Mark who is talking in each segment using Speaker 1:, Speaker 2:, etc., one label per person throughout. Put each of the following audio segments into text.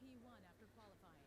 Speaker 1: P1 after qualifying.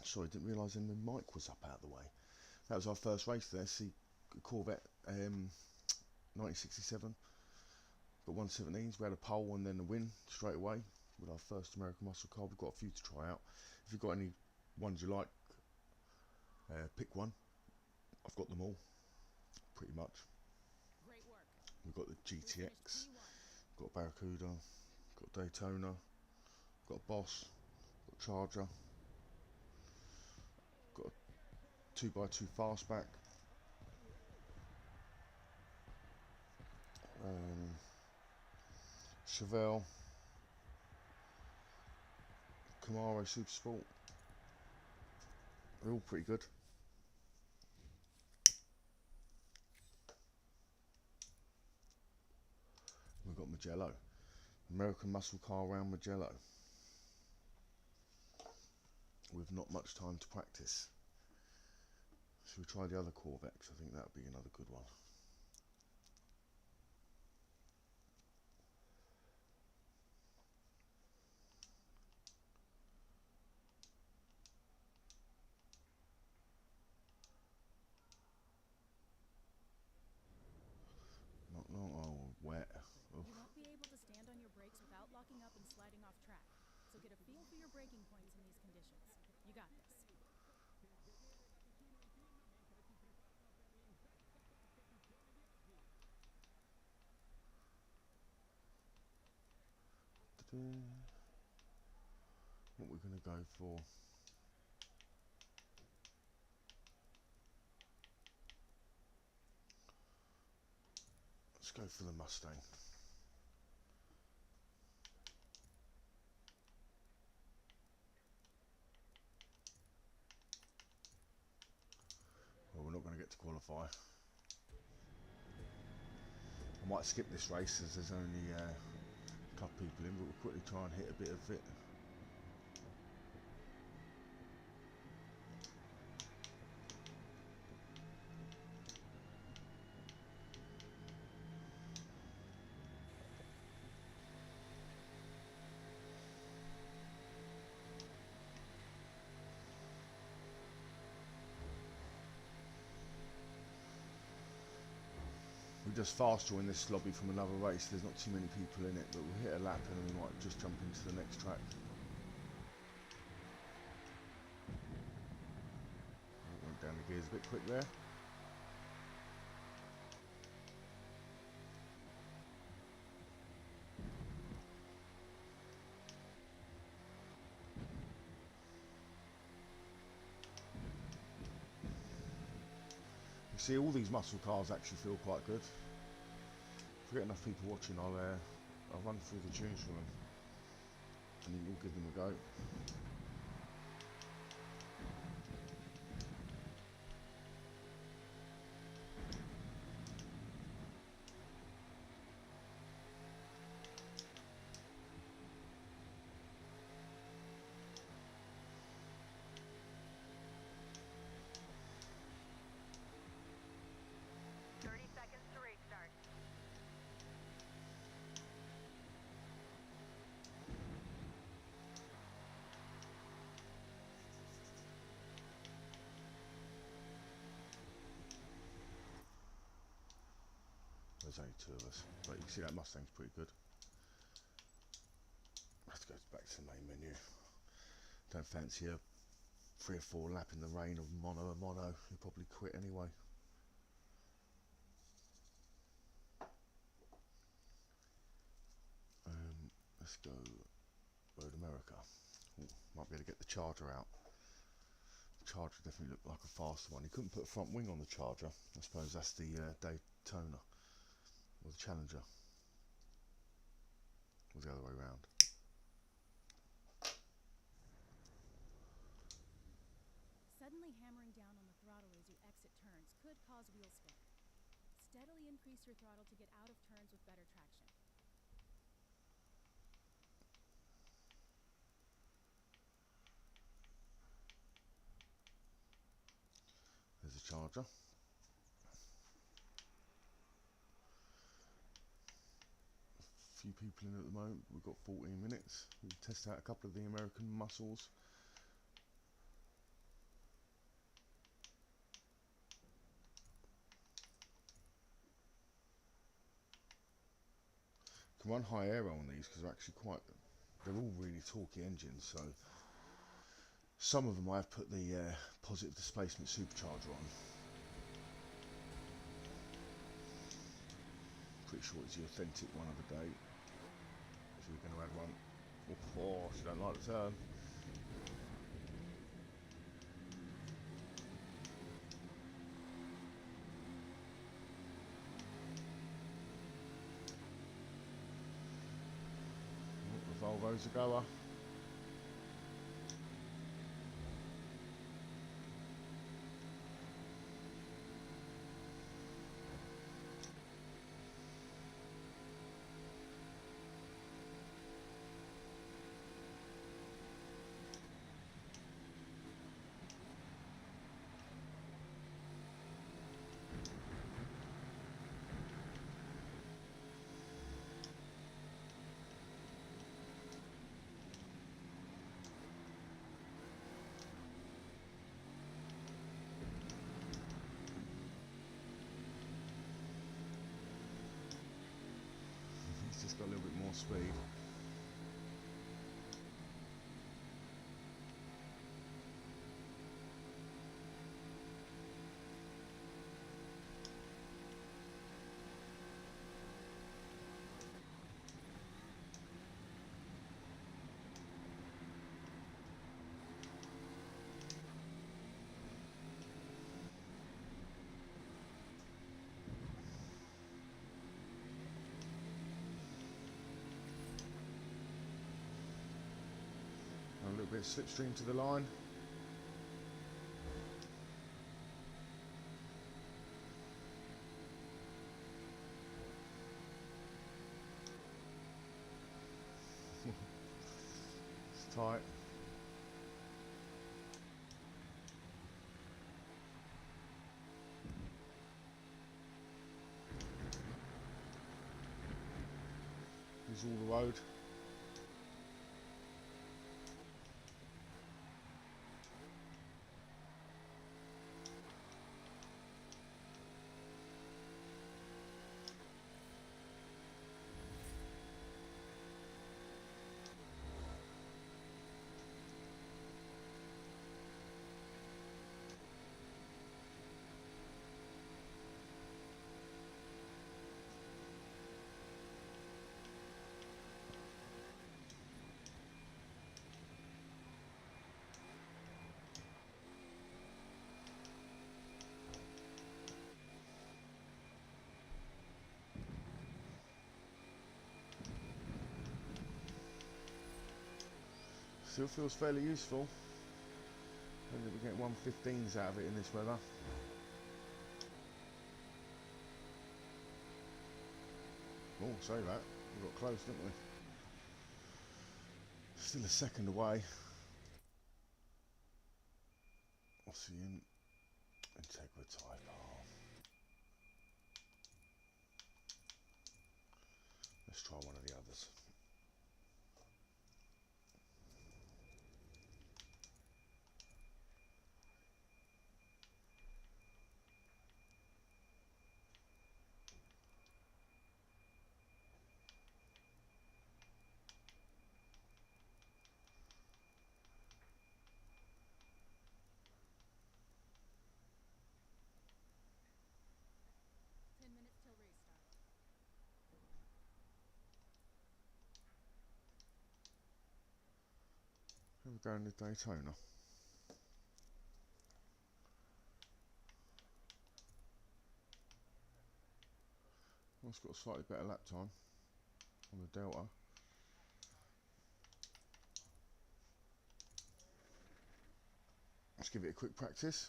Speaker 1: sorry, didn't realise the mic was up out of the way. That was our first race there. See, Corvette 1967. Got 117s. We had a pole and then a win straight away with our first American muscle car. We've got a few to try out. If you've got any ones you like, pick one. I've got them all, pretty much.
Speaker 2: Great work.
Speaker 1: We've got the GTX, got Barracuda, got Daytona, got Boss, got Charger, got a 2x2 fastback, Chevelle, Camaro Super Sport. They're all pretty good. We've got Mugello, American muscle car around Mugello, with not much time to practice. Should we try the other Corvette? 'Cause I think that would be another good one. Not long. Oh, wet. Oof.
Speaker 2: You won't be able to stand on your brakes without locking up and sliding off track. So get a feel for your braking points in these conditions. You got this. What we're going to go for? Let's go for the Mustang. Well, we're not going to get to qualify. I might skip this race as there's only a couple people in, but we'll quickly try and hit a bit of it. We just fast joined this lobby from another race. There's not too many people in it, but we'll hit a lap and then we might just jump into the next track. Went down the gears a bit quick there. You see, all these muscle cars actually feel quite good. If we get enough people watching, I'll run through the tunes for them and then we'll give them a go. There's only two of us, but you can see that Mustang's pretty good. Let's go back to the main menu. Don't fancy a 3 or 4 lap in the rain of mono and mono. You'll probably quit anyway. Let's go Road America. Ooh, might be able to get the Charger out. The Charger definitely looked like a faster one. He couldn't put a front wing on the Charger. I suppose that's the Daytona. Or the Challenger. Or the other way around. Suddenly hammering down on the throttle as you exit turns could cause wheel spin. Steadily increase your throttle to get out of turns with better traction.
Speaker 1: There's a Charger. Few people in at the moment. We've got 14 minutes. We'll test out a couple of the American muscles. can run high aero on these because they're all really torquey engines. So some of them I've put the positive displacement supercharger on. Pretty sure it's the authentic one of the day. So we're going to add one. Oh, she don't like the turn. The Volvo's a goer. Just got a little bit more speed. A little bit of slipstream to the line. It's tight. Here's all the road. Still feels fairly useful. I think we get 115s out of it in this weather. Oh, say that. We got close, didn't we? Still a second away. What's the Integra Type R? Let's try one of the others. We're going to Daytona. Well, it's got a slightly better lap time on the Delta. Let's give it a quick practice.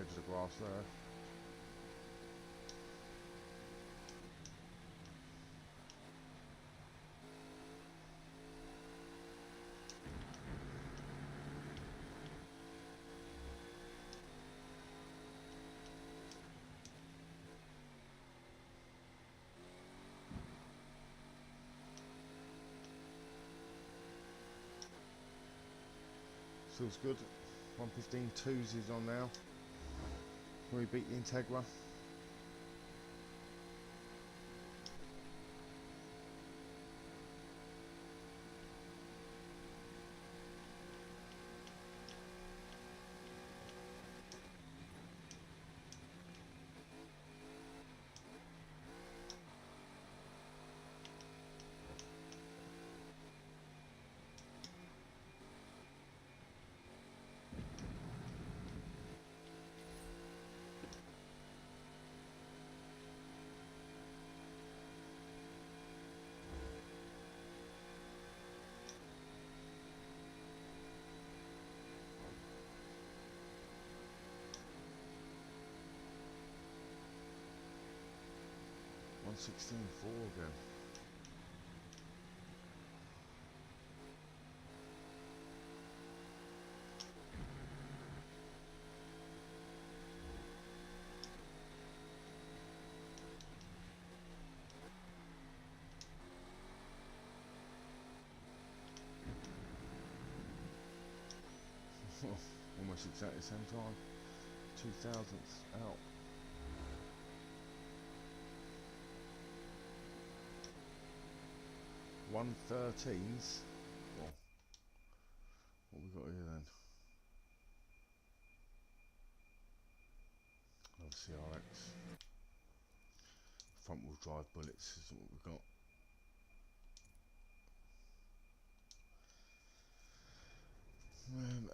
Speaker 1: edge of the grass there. Feels good. 1:15.2s is on now. We beat the Integra. One 16.4 again. Almost exactly the same time. 2,000ths out. One 13s. Well, what we got here then? Obviously RX. Front wheel drive bullets is what we've got.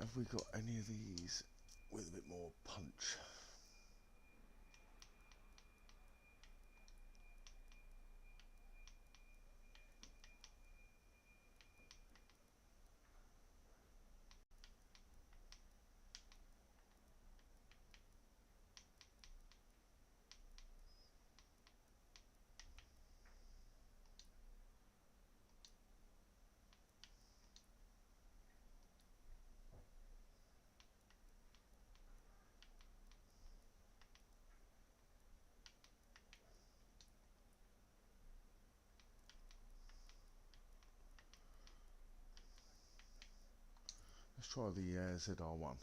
Speaker 1: Have we got any of these with a bit more punch? Let's try the ZR1.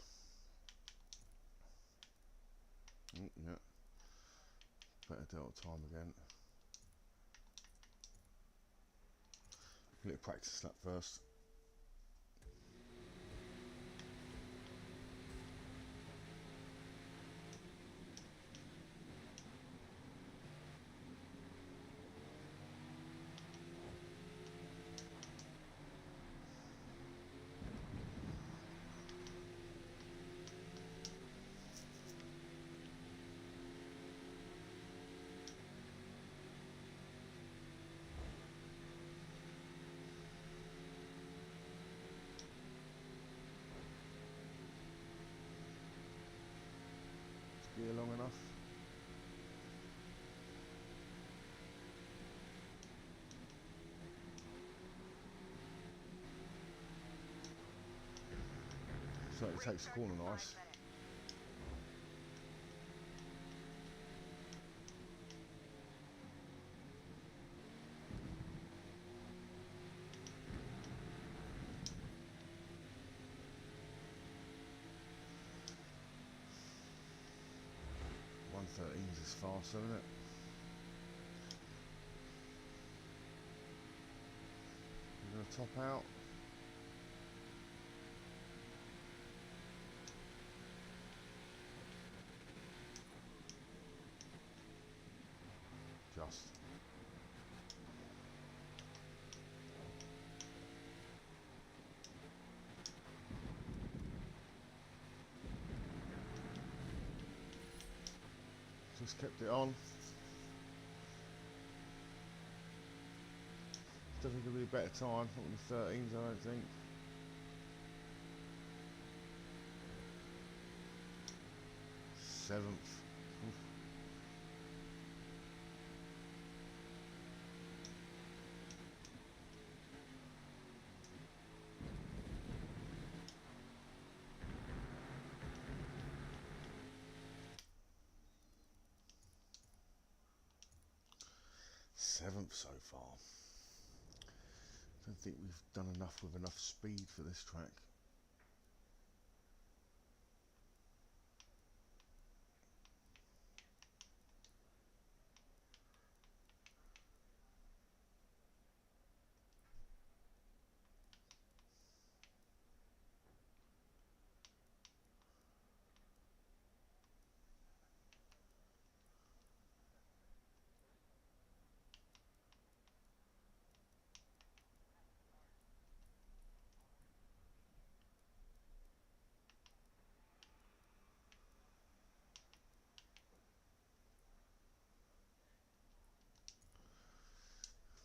Speaker 1: Yeah, better delta time again. A little practice lap first. Gear long enough. So it takes the corner nice. One 13s is faster, isn't it? We're gonna top out. Just. Just kept it on. Definitely gonna be a better time. Not with the 13s, I don't think. 7th. Oof. Seventh so far. Don't think we've done enough with enough speed for this track.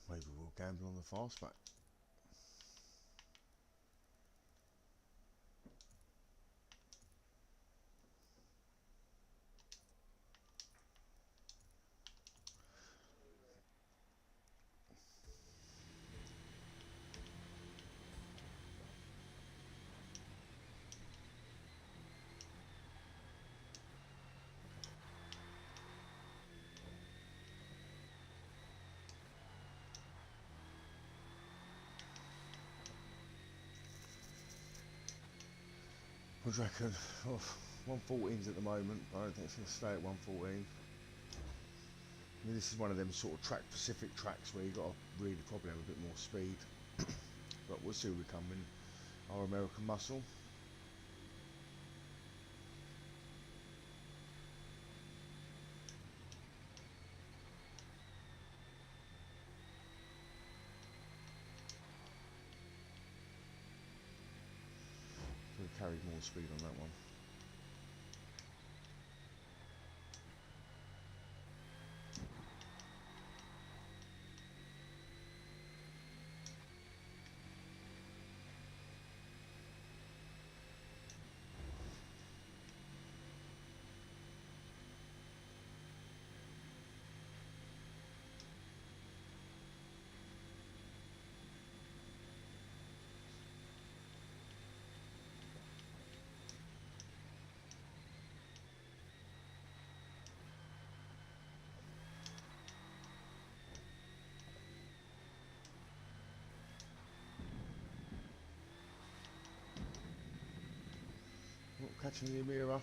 Speaker 1: Maybe we'll gamble on the fastback. What do you reckon? Oh, 114's at the moment, but I don't think it's going to stay at 114. I mean, this is one of them sort of track-specific tracks where you've got to really probably have a bit more speed. But we'll see where we come in. Our American muscle. We carried more speed on that one. Not catching the Amira.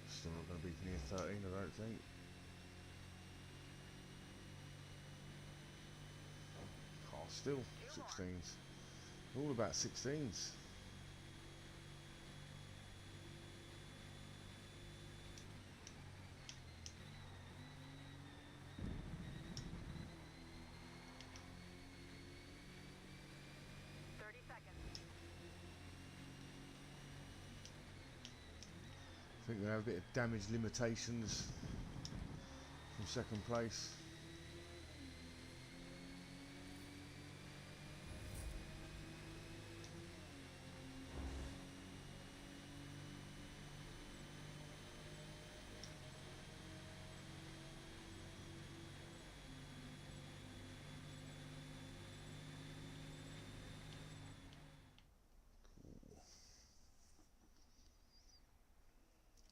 Speaker 1: Still not going to be near 13, I don't think. Oh, still 16s. All about 16s. I think they have a bit of damage limitations from second place.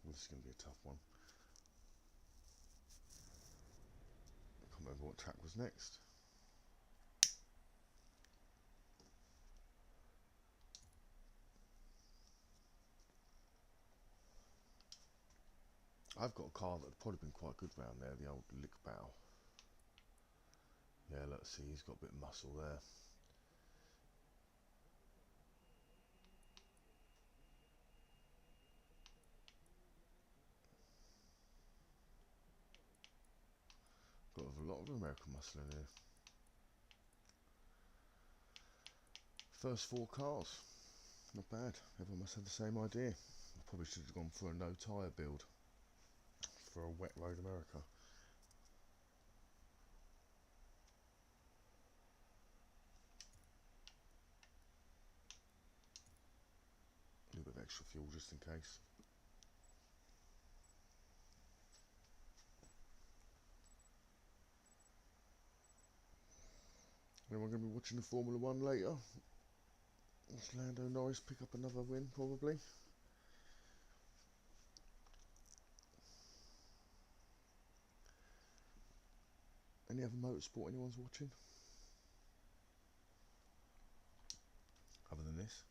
Speaker 1: This is going to be a tough one. I can't remember what track was next. I've got a car that would probably been quite good round there, the old Lickbow. Yeah, let's see, he's got a bit of muscle there. Got a lot of American muscle in here. First 4 cars, not bad. Everyone must have the same idea. I probably should have gone for a no tyre build for a wet road America. A little bit of extra fuel just in case. Anyone going to be watching the Formula 1 later? Watch Lando Norris pick up another win, probably. Any other motorsport anyone's watching? Other than this?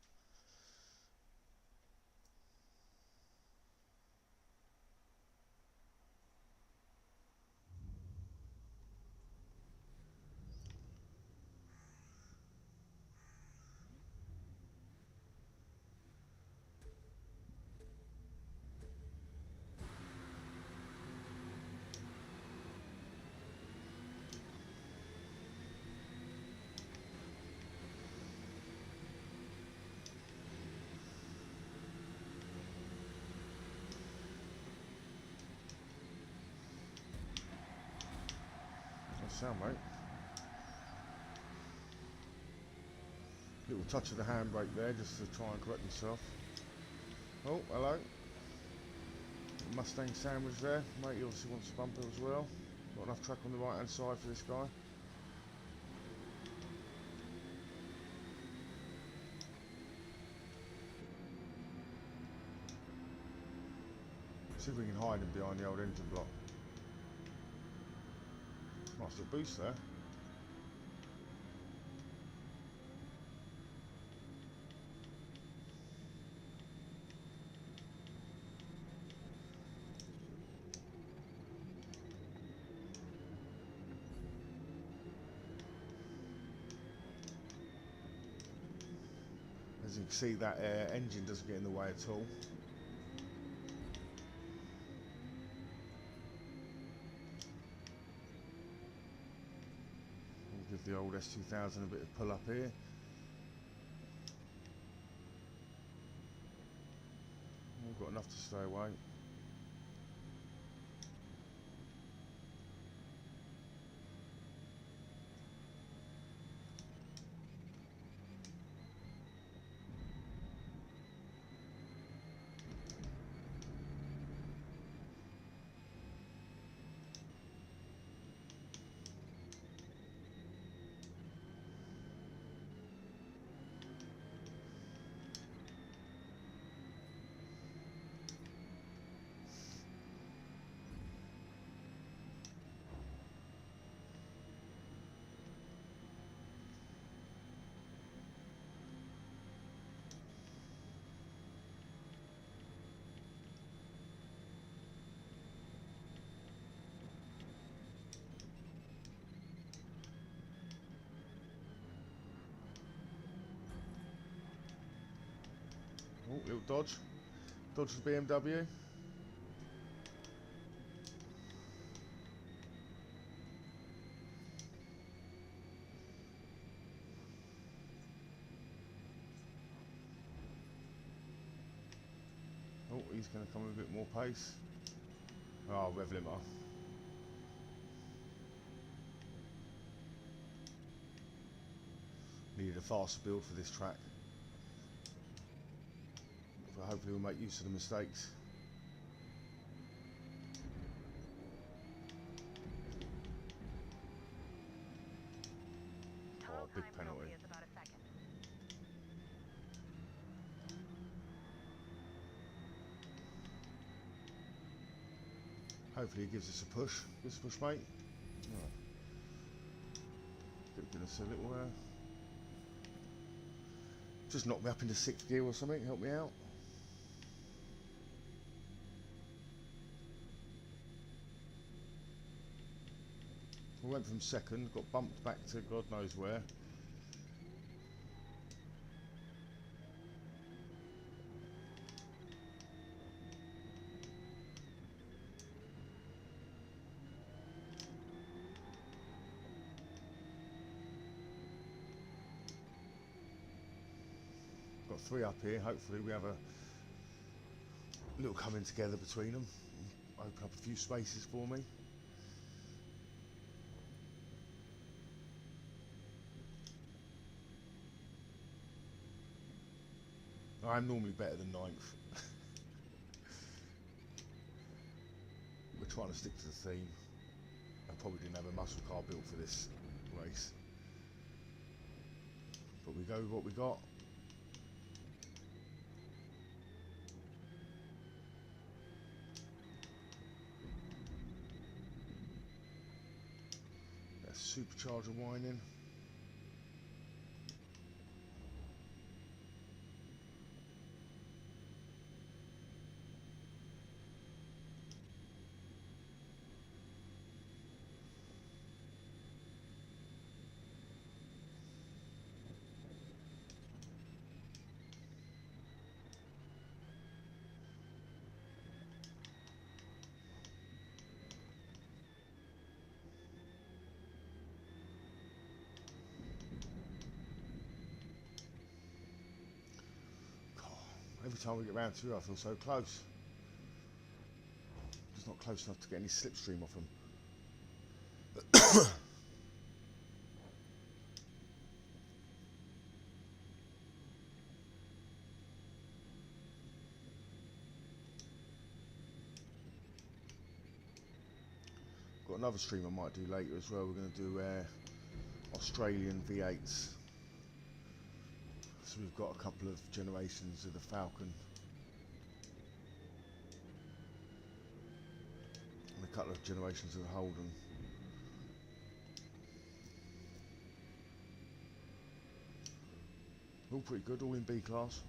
Speaker 1: Sound, mate. Little touch of the handbrake there just to try and correct myself. Oh, hello. Mustang sandwich there. Mate, he obviously wants to bump it as well. Not enough track on the right hand side for this guy. See if we can hide him behind the old engine block. Nice little boost there. As you can see, that engine doesn't get in the way at all. We'll give the old S2000 a bit of pull up here. We've got enough to stay away. Oh, little dodge. Dodge the BMW. Oh, he's going to come with a bit more pace. Oh, rev limiter. Needed a faster build for this track. So hopefully we'll make use of the mistakes. Oh, big penalty. Hopefully he gives us a push. Gives us a push, mate. Right. Give us a little... just knock me up into 6th gear or something. Help me out. We went from 2nd, got bumped back to God knows where. Got 3 up here. Hopefully we have a little coming together between them. Open up a few spaces for me. I'm normally better than 9th. We're trying to stick to the theme. I probably didn't have a muscle car built for this race, but we go with what we got. That's supercharger whining. Every time we get round to it, I feel so close. Just not close enough to get any slipstream off them. Got another stream I might do later as well. We're going to do Australian V8s. So we've got a couple of generations of the Falcon and a couple of generations of the Holden. All pretty good, all in B class.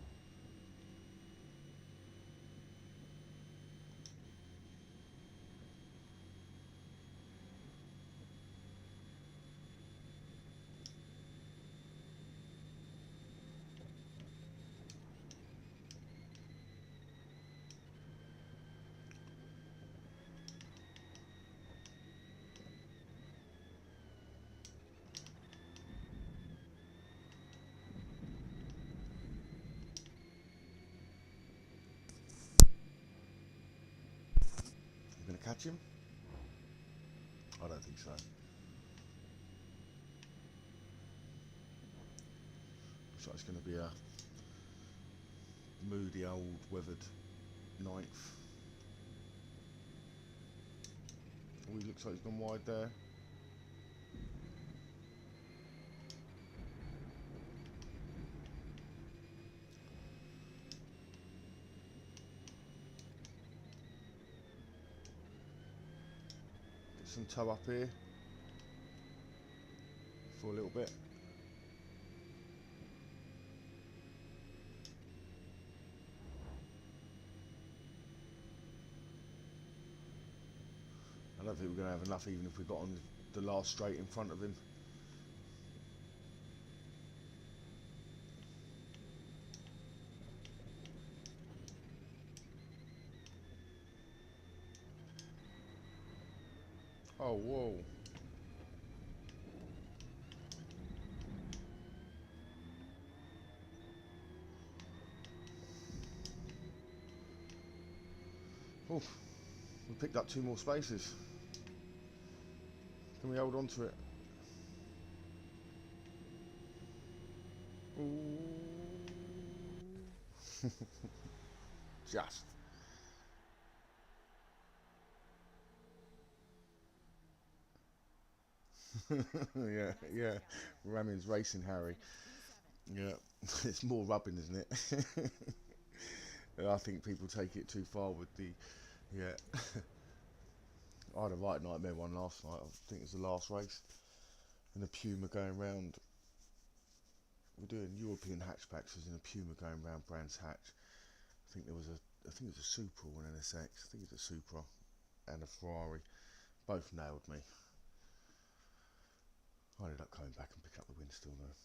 Speaker 1: I'm going to catch him? I don't think so. Looks like it's going to be a moody old weathered 9th. Oh, he looks like he's gone wide there. Get some toe up here for a little bit. I don't think we're going to have enough even if we got on the last straight in front of him. Oh, whoa. Oh, we picked up 2 more spaces. Can we hold on to it? Ooh. Just. yeah. Ramin's racing Harry. Yeah, it's more rubbing, isn't it? I think people take it too far with the, yeah. I had a right nightmare one last night. I think it was the last race. And a Puma going round. We're doing European hatchbacks. Was in a Puma going round Brands Hatch. I think it was a Supra or an NSX. I think it's a Supra and a Ferrari. Both nailed me. I ended up coming back and pick up the win still though.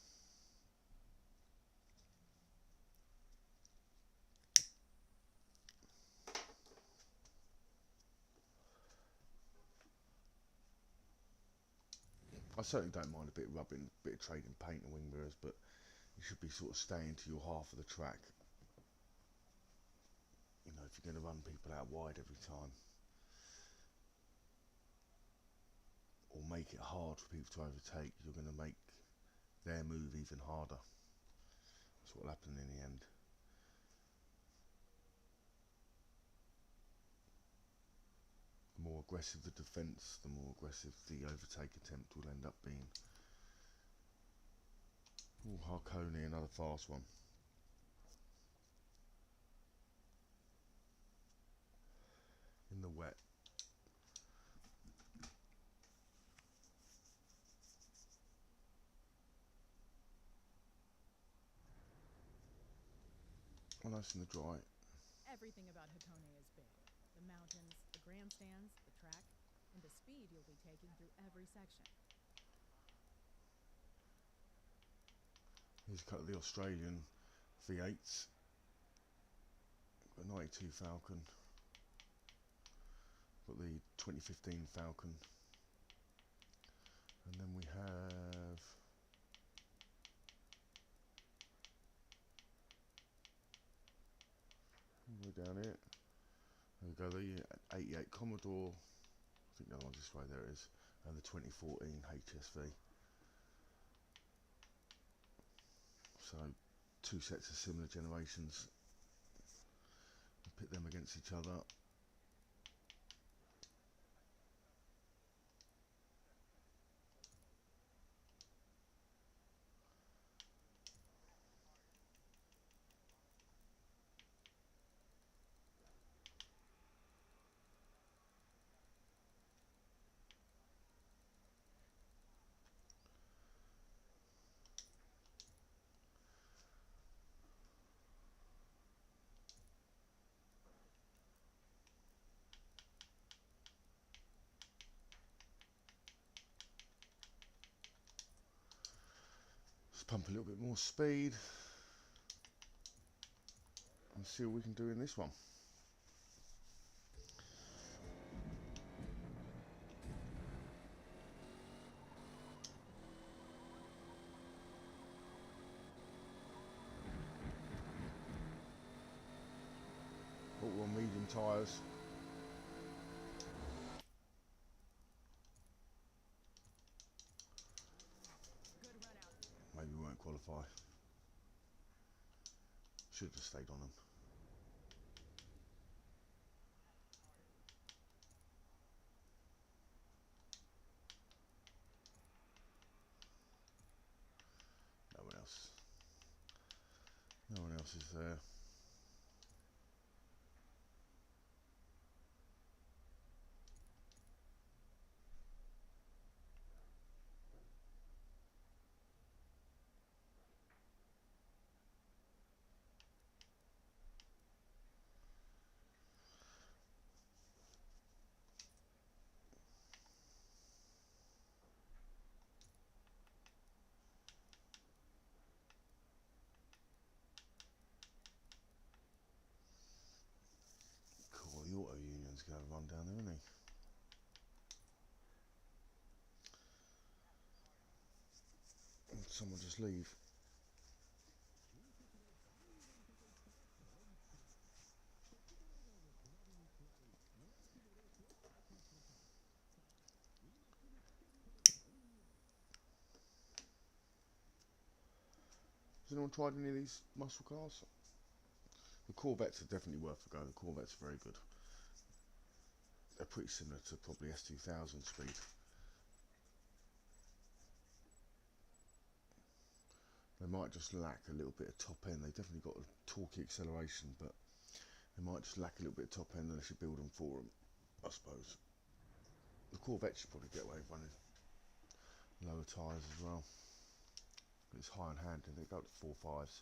Speaker 1: I certainly don't mind a bit of rubbing, a bit of trading paint and wing mirrors, but you should be sort of staying to your half of the track. You know, if you're going to run people out wide every time, or make it hard for people to overtake, you're going to make their move even harder. That's what will happen in the end. aggressive the defence, the more aggressive the overtake attempt will end up being. Ooh, Harconi, another fast one. In the wet. Oh, nice in the dry.
Speaker 3: Everything about Hakone is big. The mountains, the grandstands, the track, and the speed you'll be taking through every section.
Speaker 1: Here's a couple of the Australian V8s. Got a 92 Falcon. Got the 2015 Falcon. And then we have we're down here. There we go, the 88 Commodore. I think the other one's this way, there it is. And the 2014 HSV. So two sets of similar generations. Pit them against each other. Let's pump a little bit more speed and see what we can do in this one. Oh, we're on medium tyres.
Speaker 3: Good run out.
Speaker 1: Maybe we won't qualify. Should have stayed on them. No one else. No one else is there. Cool, the auto union's going to run down there, isn't he? Did someone just leave? Has anyone tried any of these muscle cars? The Corvettes are definitely worth a go. The Corvettes are very good. They're pretty similar to probably S2000 speed. They might just lack a little bit of top end. They definitely got a torquey acceleration, but they might just lack a little bit of top end unless you build them for them, I suppose. The Corvettes should probably get away with running lower tyres as well. It's high on handling. They go up to 4.5s.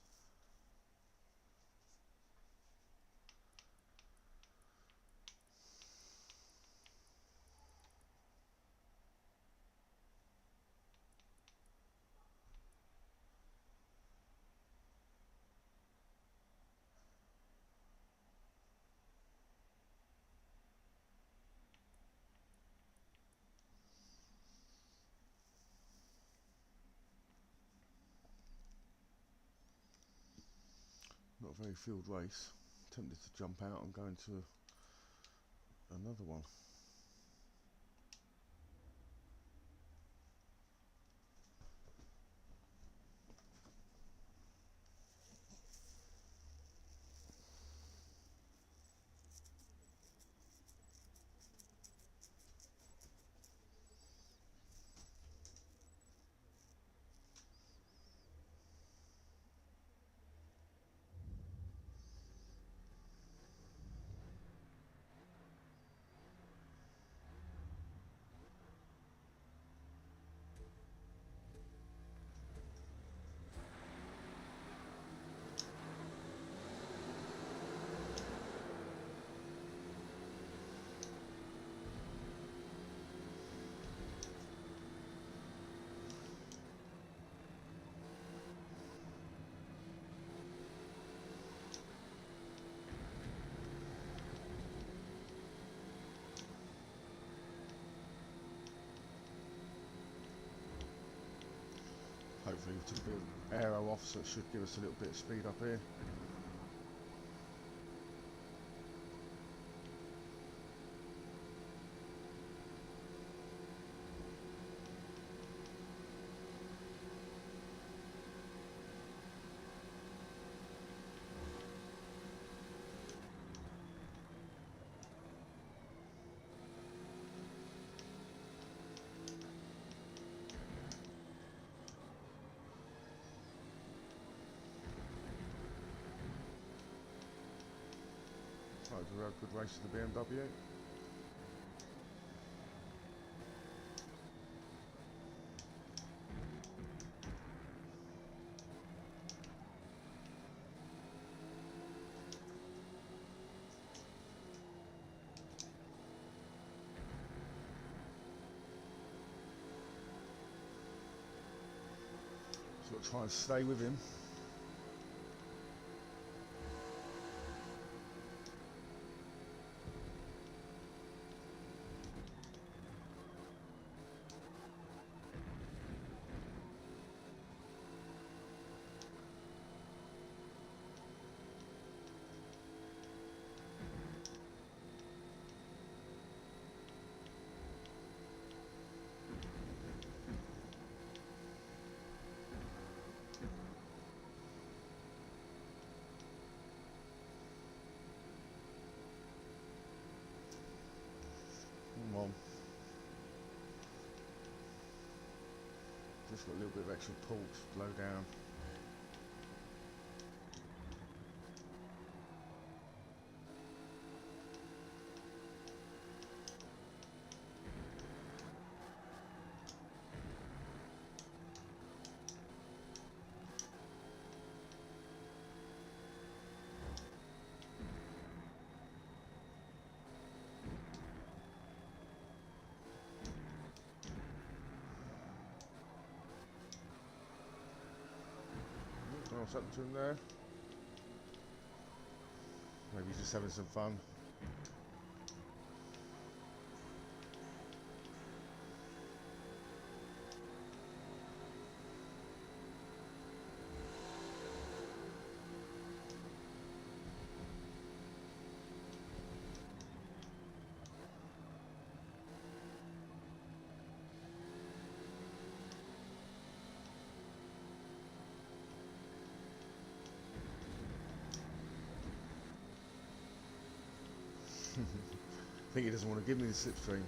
Speaker 1: Not a very field race. Tempted to jump out and go into another one. Hopefully we took a bit of aero off, so it should give us a little bit of speed up here. Right, we had a good race to the BMW. So we'll try and stay with him. Come on. Just got a little bit of extra pull to slow down. What's happened to him there? Maybe he's just having some fun. I think he doesn't want to give me the slipstream.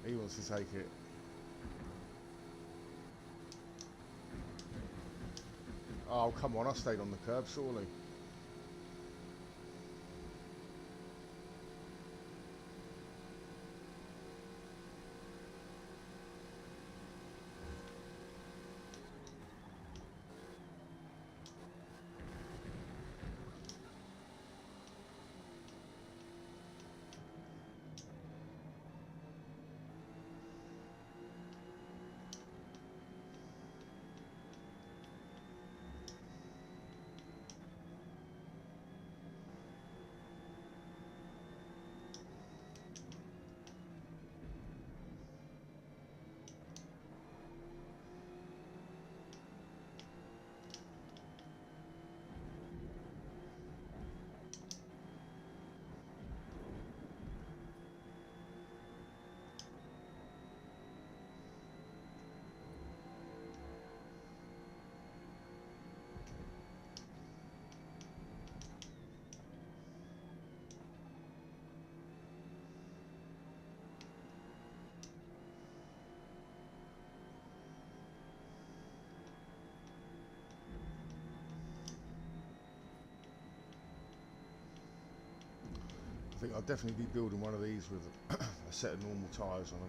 Speaker 1: He wants to take it. Oh, come on, I stayed on the curb, surely. I think I'll definitely be building one of these with a set of normal tyres on them.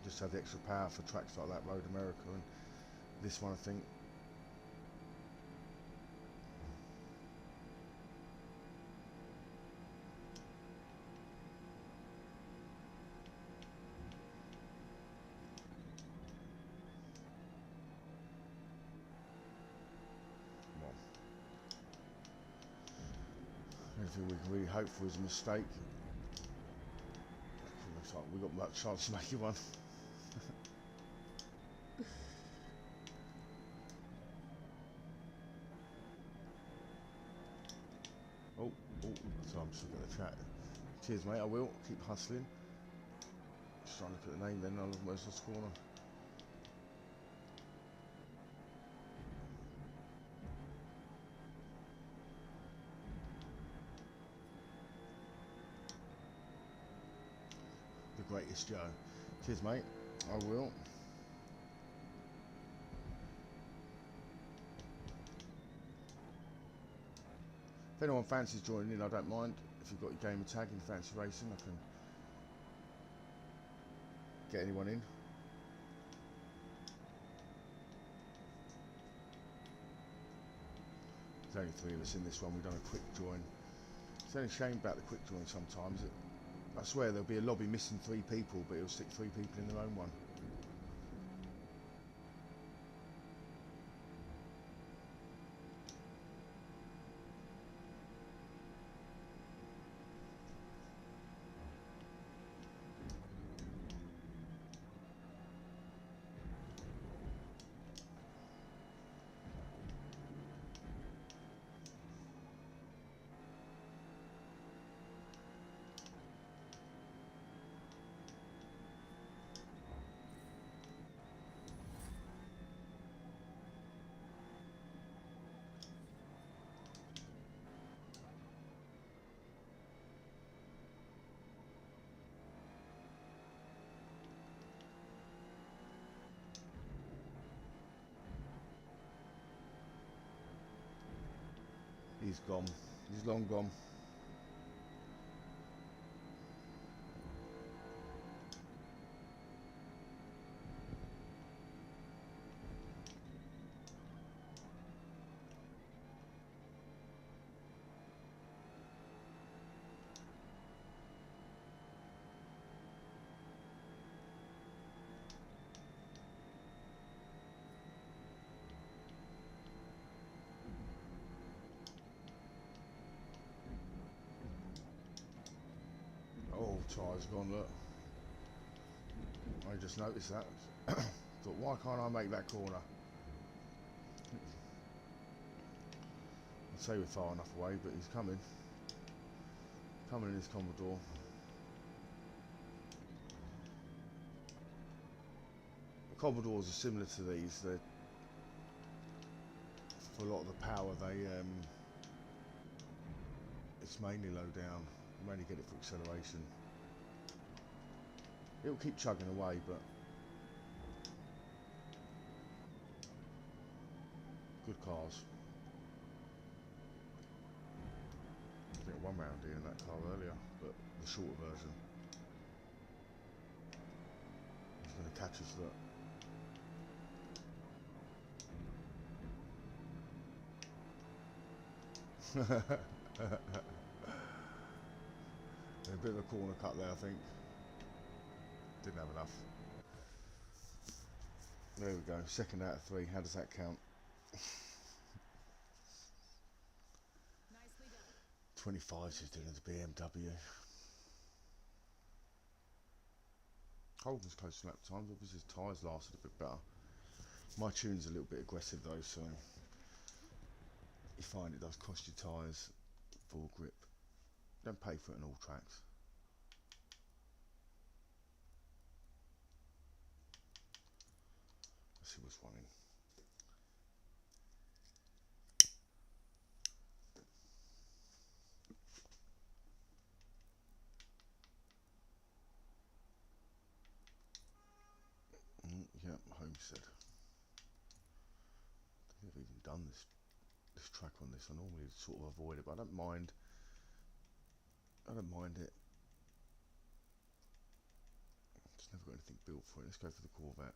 Speaker 1: Just have the extra power for tracks like that, Road America, and this one I think. Come on. Anything we can really hope for is a mistake. Looks like we've got much chance of making one. Oh, so I'm just looking at the chat. Cheers, mate. I will keep hustling. Just trying to look at the name. Then I'll where's this corner. The greatest Joe. Cheers, mate. I will. If anyone fancies joining in, I don't mind. If you've got your gamer tag in fancy racing, I can get anyone in. There's only 3 of us in this one. We've done a quick join. It's only a shame about the quick join sometimes. I swear there'll be a lobby missing 3 people, but it'll stick 3 people in their own one. He's gone. He's long gone. Oh, tyre's gone, look. I just noticed that. Thought, why can't I make that corner? I'd say we're far enough away, but he's coming. Coming in his Commodore. The Commodores are similar to these. They're, for a lot of the power, it's mainly low down. You mainly get it for acceleration. It'll keep chugging away, but good cars. I think 1 round here in that car earlier, but the shorter version. He's going to catch us, look. A bit of a corner cut there, I think. Didn't have enough. There we go, 2nd out of 3. How does that count?
Speaker 3: Nicely done.
Speaker 1: 25 she's doing the BMW. Holden's close to lap times. Obviously his tyres lasted a bit better. My tune's a little bit aggressive though, so you find it does cost you tyres, full grip. Don't pay for it on all tracks. Let's see what's running. Yep, Homestead. I think I've even done this track on this. I normally sort of avoid it, but I don't mind. I don't mind it. Just never got anything built for it. Let's go for the Corvette.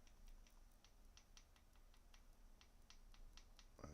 Speaker 1: And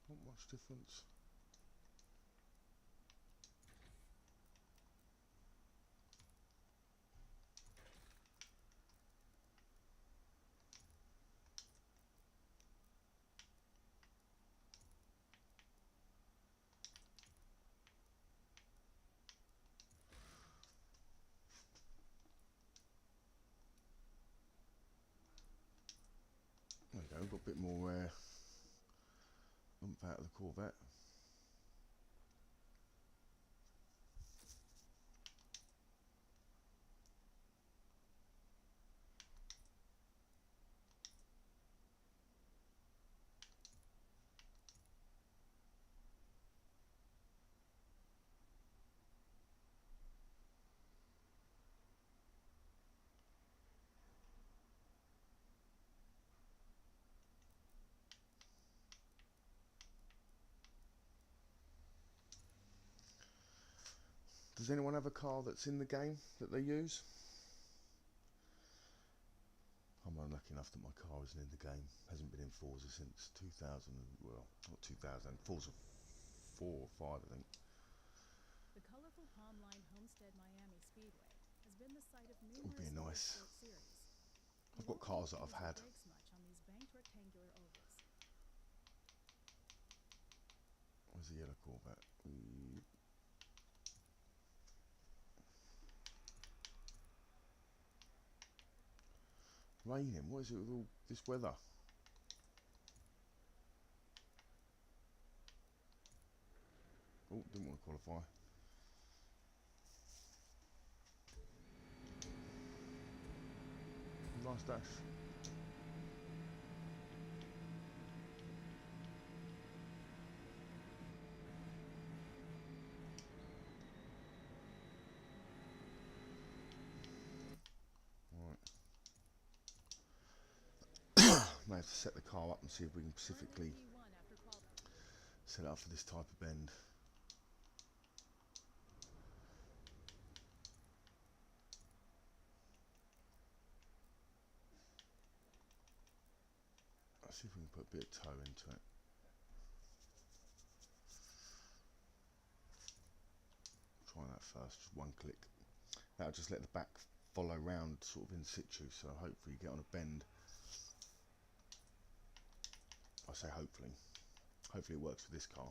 Speaker 1: not much difference. bit more oomph out of the Corvette. Does anyone have a car that's in the game that they use? I'm unlucky enough that my car isn't in the game. Hasn't been in Forza since 2000, well, not 2000, Forza 4 or 5 I think.
Speaker 3: The colorful palm-lined Homestead Miami Speedway has been the site of
Speaker 1: Would
Speaker 3: numerous
Speaker 1: be nice.
Speaker 3: motorsport series.
Speaker 1: I've got cars that I've had.
Speaker 3: Brakes much on these banked rectangular ovals.
Speaker 1: Where's the yellow Corvette? Raining. What is it with all this weather? Oh, didn't want to qualify. Nice dash. May have to set the car up and see if we can specifically set it up for this type of bend. Let's see if we can put a bit of toe into it. Try that first, just one click. That'll just let the back follow round sort of in situ, so hopefully you get on a bend. I say hopefully. Hopefully it works for this car.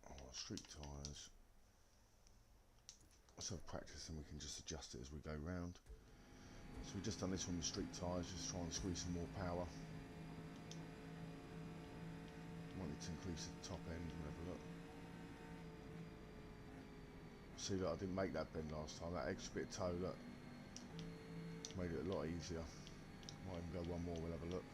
Speaker 1: Oh, street tyres. Let's have practice and we can just adjust it as we go round. So we've just done this one with street tyres, just try and squeeze some more power. Wanted to increase the top end and have a look. See that I didn't make that bend last time, that extra bit of toe that made it a lot easier. Might even go one more, we'll have a look.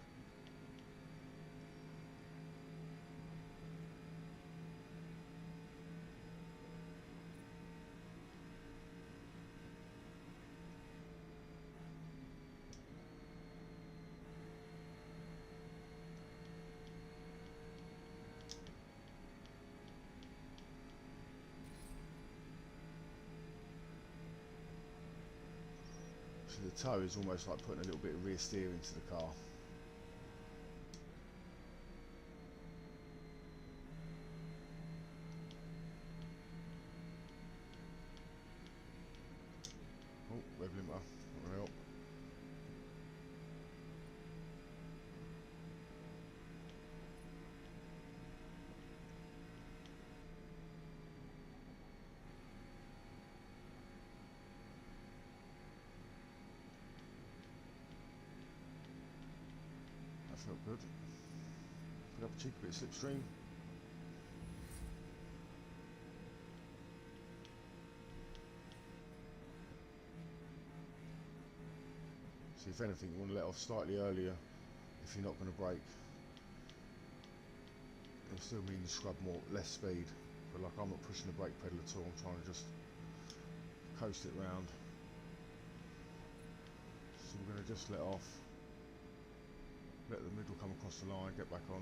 Speaker 1: So the toe is almost like putting a little bit of rear steer into the car. Oh, rev limiter, not gonna help. That felt good. Put up a cheeky bit of slipstream. So if anything, you want to let off slightly earlier if you're not going to brake. It'll still mean you scrub less speed, but like I'm not pushing the brake pedal at all, I'm trying to just coast it round. So we're going to just let off, let the middle come across the line, get back on.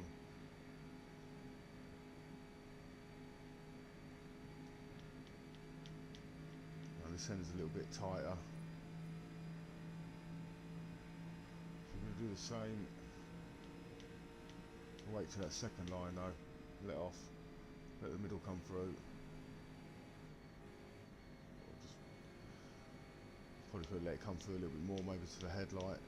Speaker 1: Now this end's a little bit tighter. Do the same. I'll wait till that second line though, let off, let the middle come through. Probably could let it come through a little bit more, maybe to the headlight.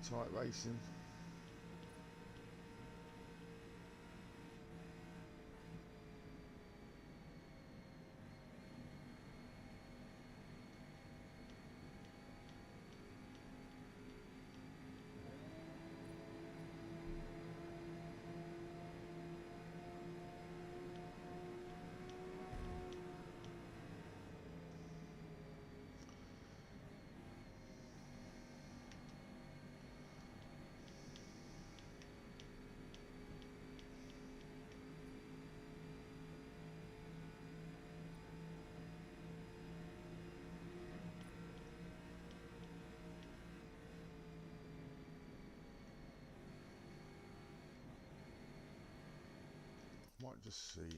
Speaker 1: tight racing. Might just see. See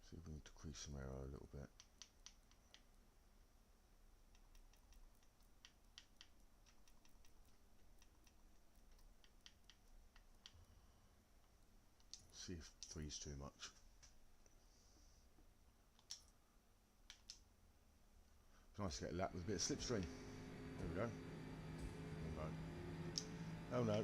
Speaker 1: if we can decrease some error a little bit. See if 3's too much. Nice to get a lap with a bit of slipstream. There we go. Oh no. Oh no.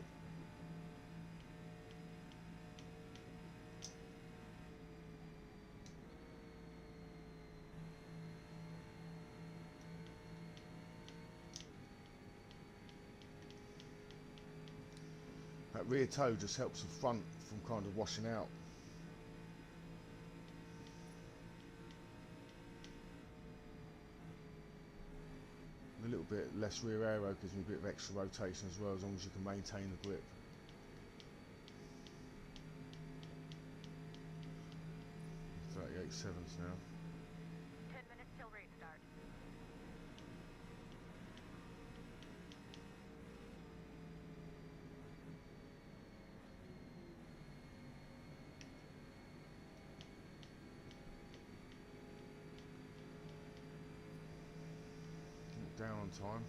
Speaker 1: That rear toe just helps the front from kind of washing out. And a little bit less rear aero gives me a bit of extra rotation as well, as long as you can maintain the grip. .38 sevenths now.
Speaker 4: 10 minutes till race start.
Speaker 1: Down on time.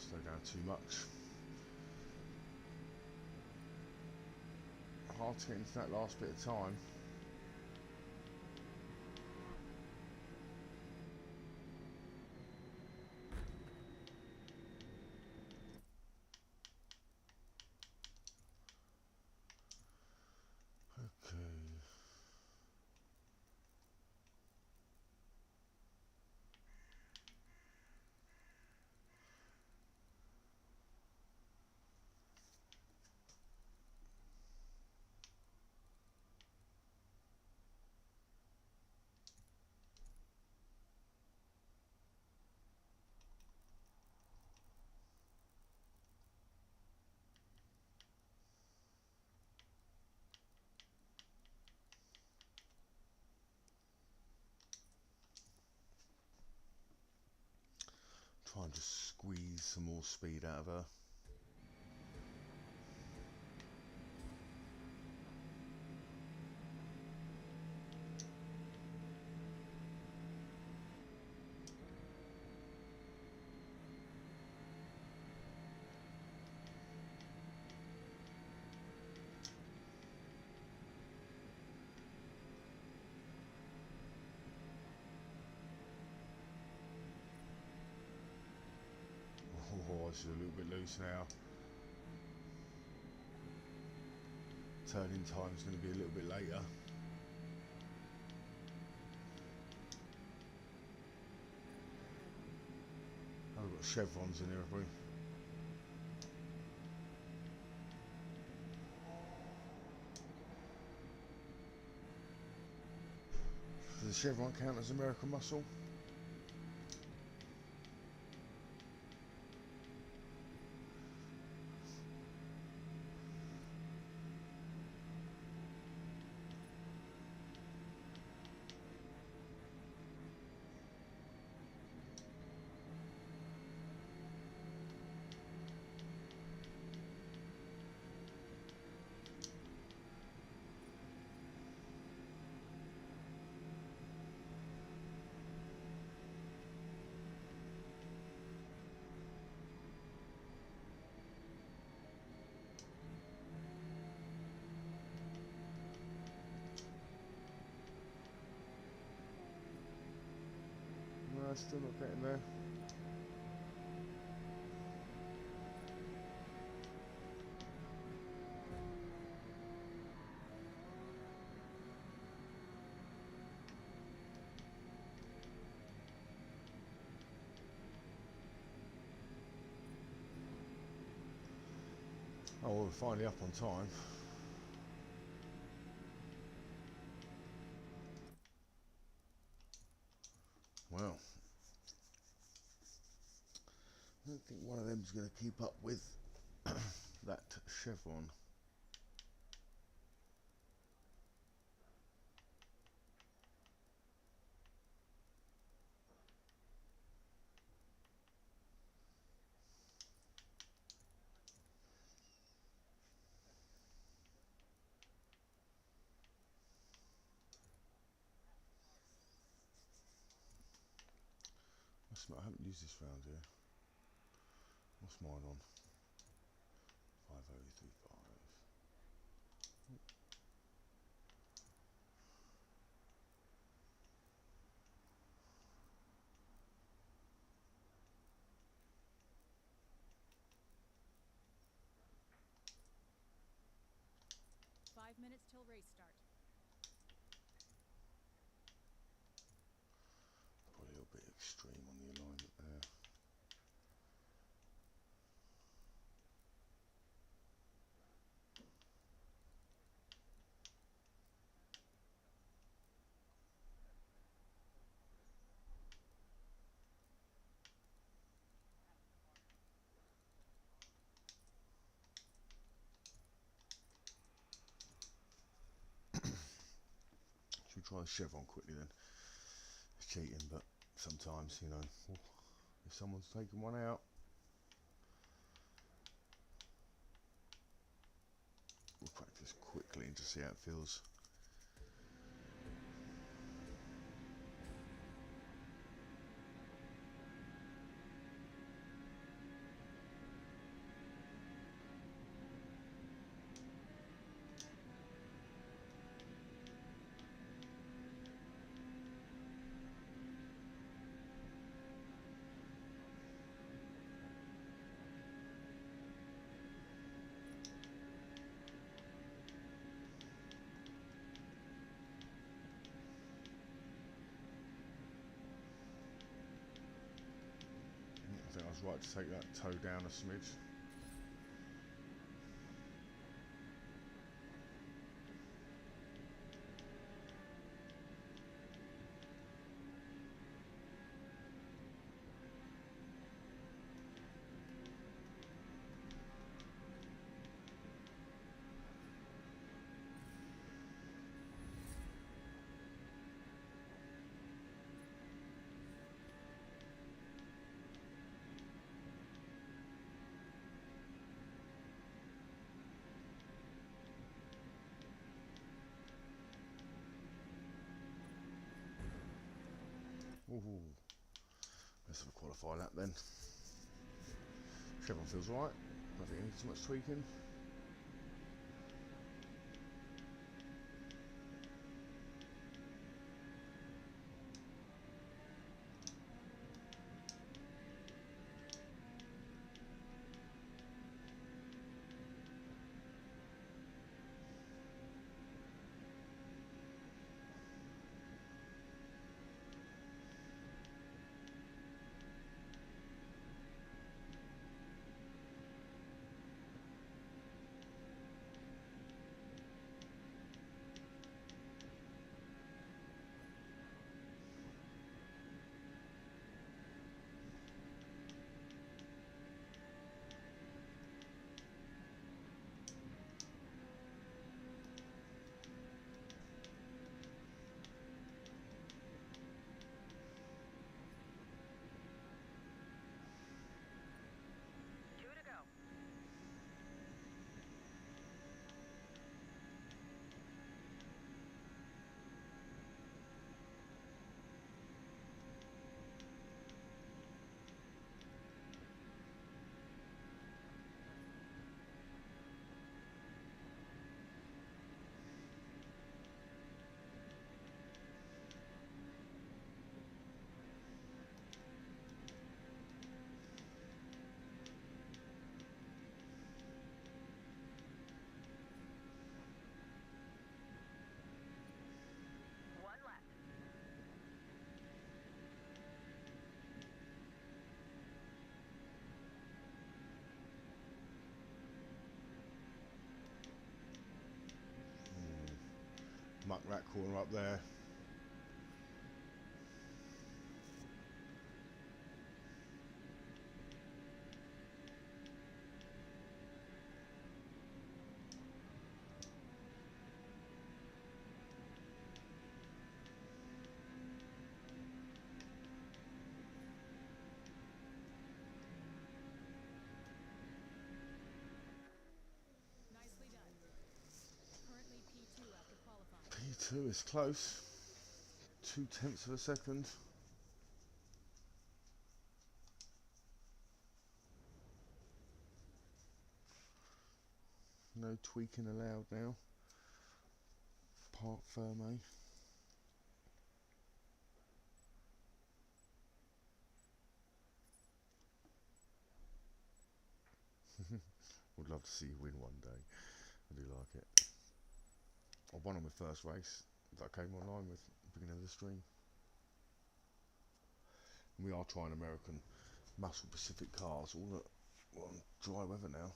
Speaker 1: Slow down too much. Hard to get into that last bit of time. Okay. Try and just squeeze some more speed out of her. Oh, she's a little bit loose now. Turning time is going to be a little bit later. Oh, we've got chevrons in here, have we? Does the chevron count as American muscle? still not getting there. Oh, well, we're finally up on time. Well, I don't think one of them's going to keep up with that chevron. I haven't used this round here. What's mine on? 5035.
Speaker 3: 5 minutes till race start.
Speaker 1: Probably a little bit extreme on the alignment there. Should we try the chevron quickly then? It's cheating, but sometimes, you know, if someone's taken one out. We'll practice quickly and just see how it feels. I think I was right to take that toe down a smidge. Ooh. Let's have a qualify lap then. Chevron feels right. I don't think it needs too much tweaking. muck that corner up there.
Speaker 3: Nicely done. Currently P2 after qualifying.
Speaker 1: P2 is close. 0.2 of a second. No tweaking allowed now. Park firme. Would love to see you win one day. I do like it. I won on my first race that I came online with at the beginning of the stream. And we are trying American Muscle Pacific cars, all at dry weather now.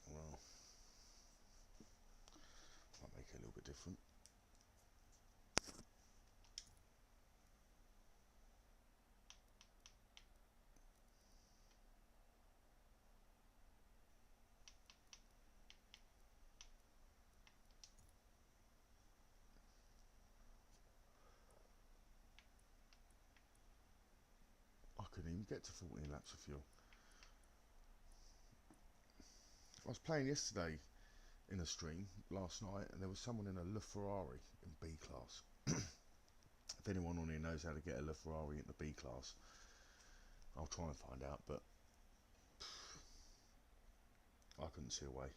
Speaker 1: Well, might make it a little bit different. I couldn't even get to 14 laps of fuel. I was playing yesterday in a stream last night, and there was someone in a LaFerrari in B class. If anyone on here knows how to get a LaFerrari into B class, I'll try and find out, but I couldn't see a way.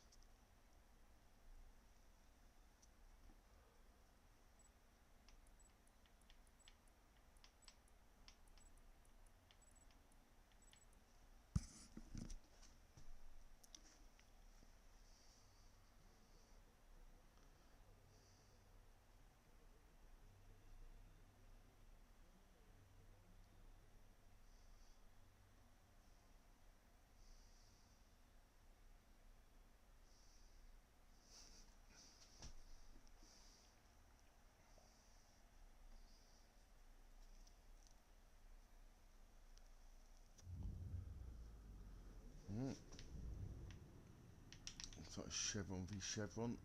Speaker 1: It's like Chevron v Chevron.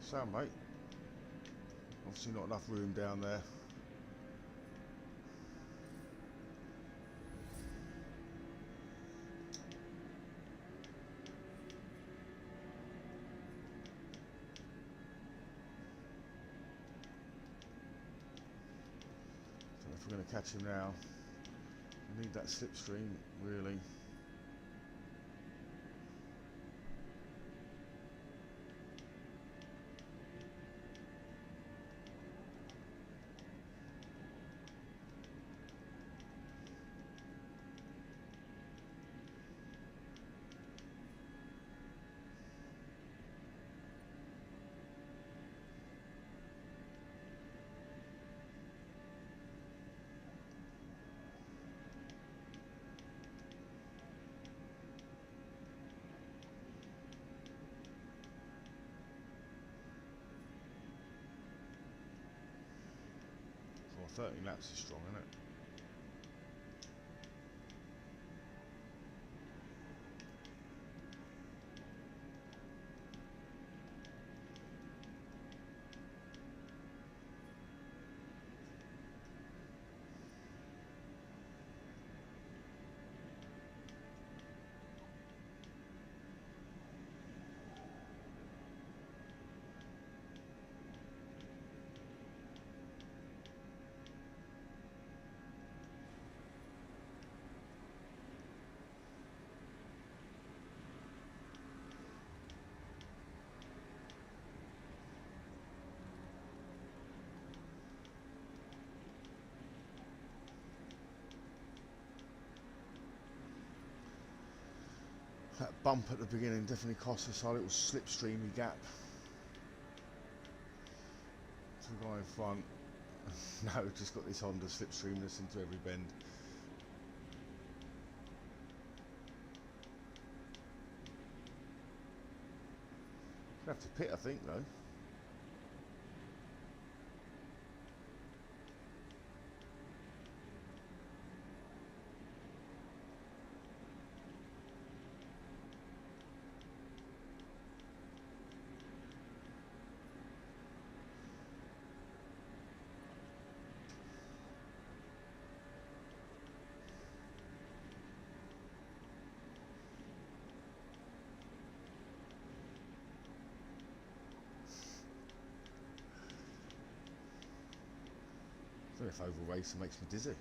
Speaker 1: Sound, mate. Obviously not enough room down there. So if we're going to catch him now, we need that slipstream, really. Well, 13 laps is strong, isn't it? That bump at the beginning definitely cost us our little slipstreamy gap. So the guy in front, no, just got this Honda slipstreaming us into every bend. Gonna have to pit, I think, though. I don't know if oval racing makes me dizzy.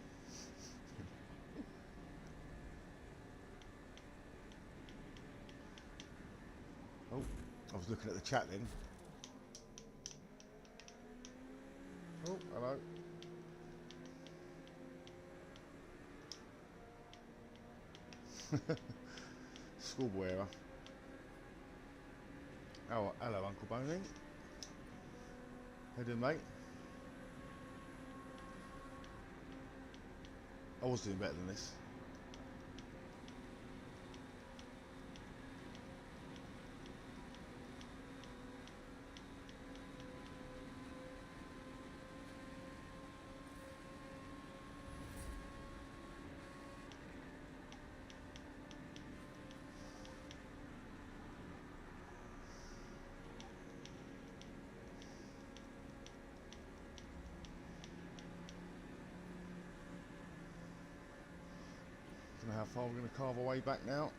Speaker 1: Oh, I was looking at the chat then. Oh, hello. Schoolboy error. Oh, hello, Uncle Boney. How you doing, mate? I was doing better than this. Don't know how far we're going to carve our way back now.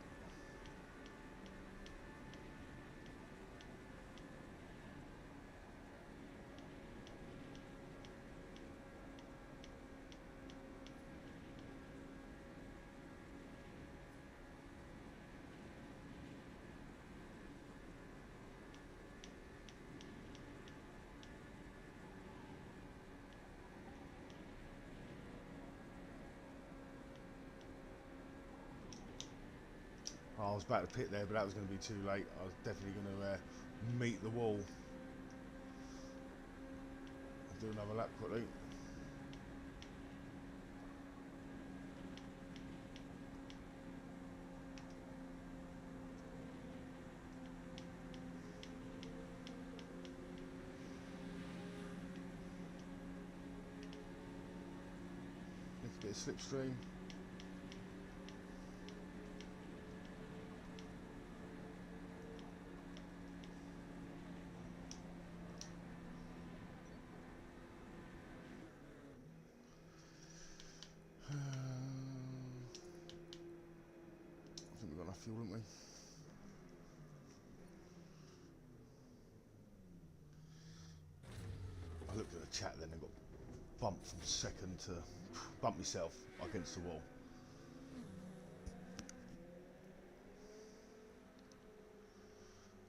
Speaker 1: Oh, I was about to pit there, but that was going to be too late. I was definitely going to meet the wall. I'll do another lap quickly. Next bit of slipstream. I think we've got enough fuel, haven't we? I looked at the chat then and got bumped from second to bump myself against the wall.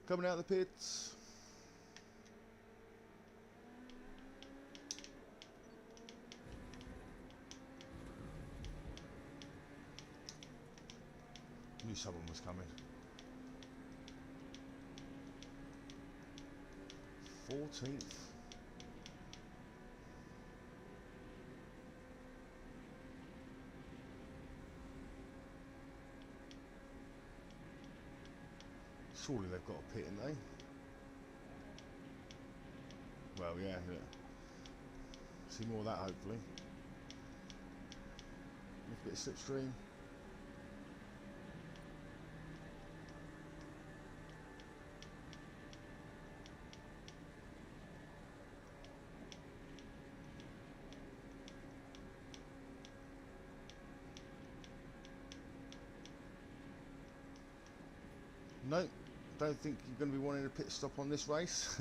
Speaker 1: Coming out of the pits. Knew someone was coming. 14th. Surely they've got a pit, haven't they? Well, yeah. See more of that, hopefully. A bit of slipstream. No, don't think you're going to be wanting a pit stop on this race.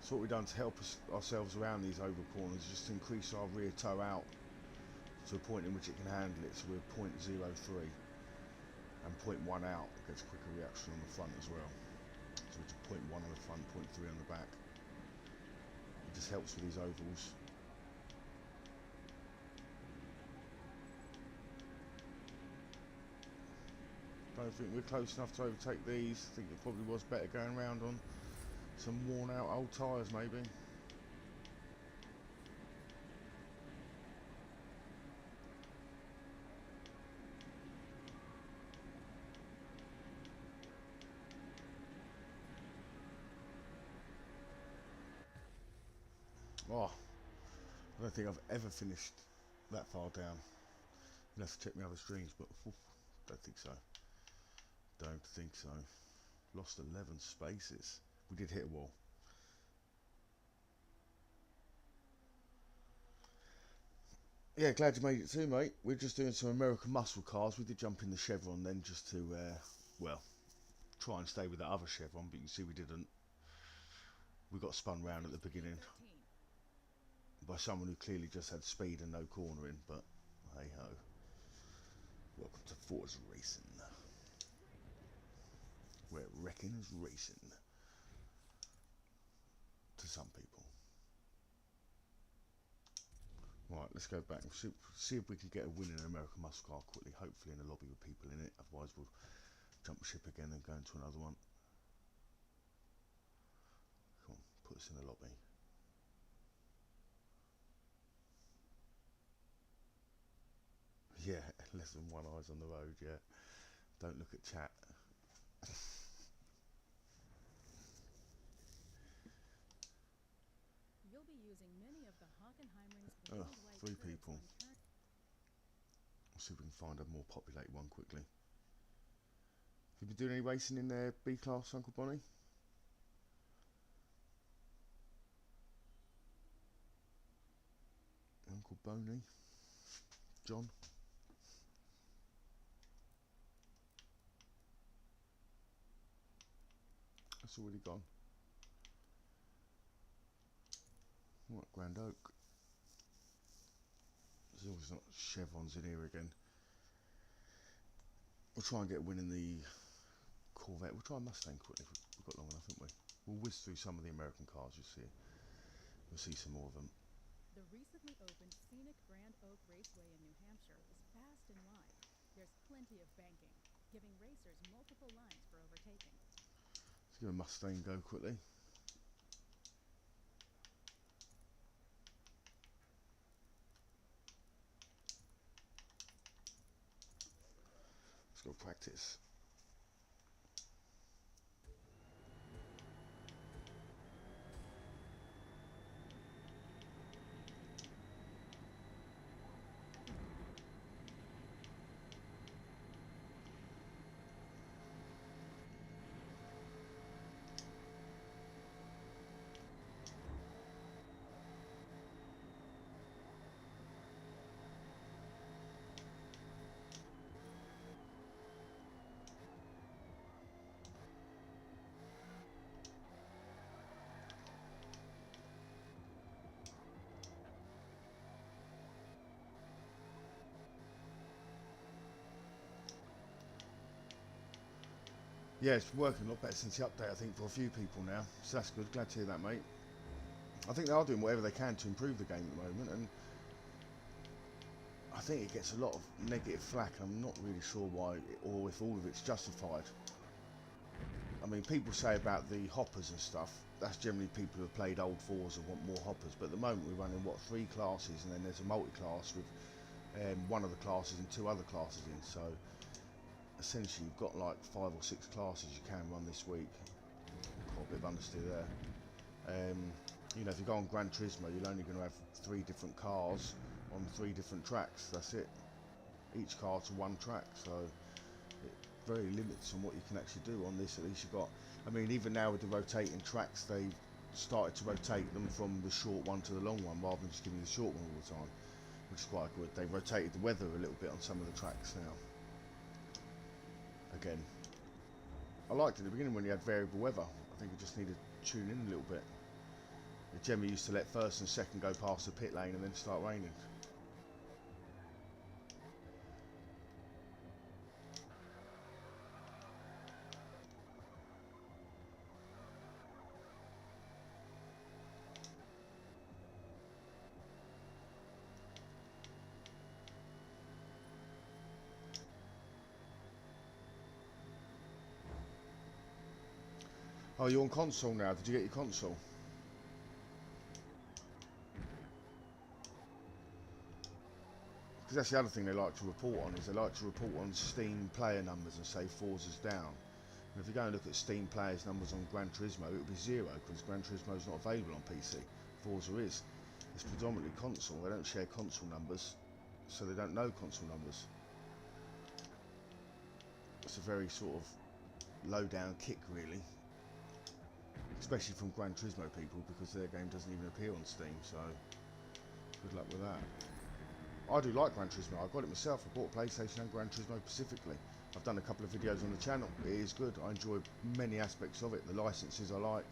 Speaker 1: So what we've done to help ourselves around these oval corners is just increase our rear toe out to a point in which it can handle it. So we're 0.03 and 0.1 out, gets quicker reaction on the front as well. So it's 0.1 on the front, 0.3 on the back. It just helps with these ovals. Don't think we're close enough to overtake these. I think it probably was better going round on some worn out old tyres maybe. Oh, I don't think I've ever finished that far down. You'll have to check my other streams, but don't think so. Don't think so. Lost 11 spaces. We did hit a wall. Yeah, glad you made it too, mate. We're just doing some American muscle cars. We did jump in the Chevron then just to, well, try and stay with that other Chevron, but you can see we didn't. We got spun round at the beginning by someone who clearly just had speed and no cornering, but hey ho. Welcome to Forza Racing, where wrecking is racing to some people. Right, let's go back and see if we can get a win in an American muscle car quickly, hopefully in a lobby with people in it, otherwise we'll jump ship again and go into another one. Come on, put us in a lobby. Yeah, less than one eye's on the road, yeah. Don't look at chat.
Speaker 3: You'll be using many of the Hockenheimring's
Speaker 1: Oh,
Speaker 3: worldwide
Speaker 1: 3
Speaker 3: credits
Speaker 1: people.
Speaker 3: on turn.
Speaker 1: We'll see if we can find a more populated one quickly. Have you been doing any racing in there, B-Class, Uncle Bonnie? Uncle Boney? John? That's already gone. What, Grand Oak? There's always not chevrons in here again. We'll try and get a win in the Corvette. We'll try Mustang quickly. We've got long enough, haven't we? We'll whiz through some of the American cars, you'll see. We'll see some more of them.
Speaker 3: The recently opened scenic Grand Oak Raceway in New Hampshire is fast and wide. There's plenty of banking, giving racers multiple lines for overtaking.
Speaker 1: Let's give a Mustang go quickly. Let's go practice. Yeah, it's working a lot better since the update, I think, for a few people now. So that's good. Glad to hear that, mate. I think they are doing whatever they can to improve the game at the moment, and I think it gets a lot of negative flack. I'm not really sure why, or if all of it's justified. I mean, people say about the hoppers and stuff. That's generally people who have played old Forza want more hoppers. But at the moment, we're running, what, 3 classes, and then there's a multi-class with one of the classes and 2 other classes in. So essentially you've got like 5 or 6 classes you can run this week. Got a bit of understeer there. You know, if you go on Gran Turismo, you're only going to have 3 different cars on 3 different tracks. That's it. Each car to 1 track, so it very limits on what you can actually do on this. At least you've got, I mean, even now with the rotating tracks, they've started to rotate them from the short one to the long one, rather than just giving you the short one all the time, which is quite good. They've rotated the weather a little bit on some of the tracks now. Again, I liked it at the beginning when you had variable weather. I think you just need to tune in a little bit. Gemma used to let first and second go past the pit lane and then start raining. Oh, you're on console now. Did you get your console? Because that's the other thing they like to report on, is they like to report on Steam player numbers and say Forza's down. And if you go and look at Steam players numbers on Gran Turismo, it would be 0 because Gran Turismo is not available on PC. Forza is. It's predominantly console. They don't share console numbers, so they don't know console numbers. It's a very sort of low down kick, really. Especially from Gran Turismo people, because their game doesn't even appear on Steam, so good luck with that. I do like Gran Turismo. I got it myself. I bought a PlayStation and Gran Turismo specifically. I've done a couple of videos on the channel. It is good. I enjoy many aspects of it. The licenses I like.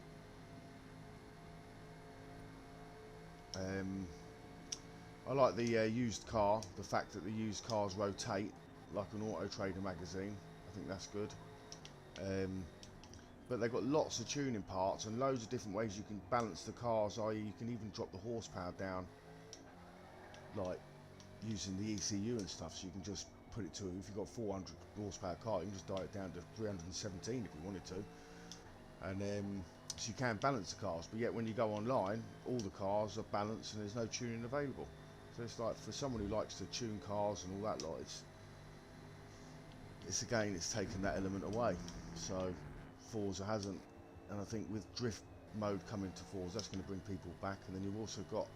Speaker 1: I like the used car. The fact that the used cars rotate like an Auto Trader magazine. I think that's good. But they've got lots of tuning parts and loads of different ways you can balance the cars, i.e. you can even drop the horsepower down, like using the ECU and stuff, so you can just put it to, if you've got 400 horsepower car, you can just dial it down to 317 if you wanted to. And so you can balance the cars, but yet when you go online, all the cars are balanced and there's no tuning available. So it's like, for someone who likes to tune cars and all that lot, it's again, it's taken that element away. So Forza hasn't, and I think with drift mode coming to Forza, that's going to bring people back. And then you've also got,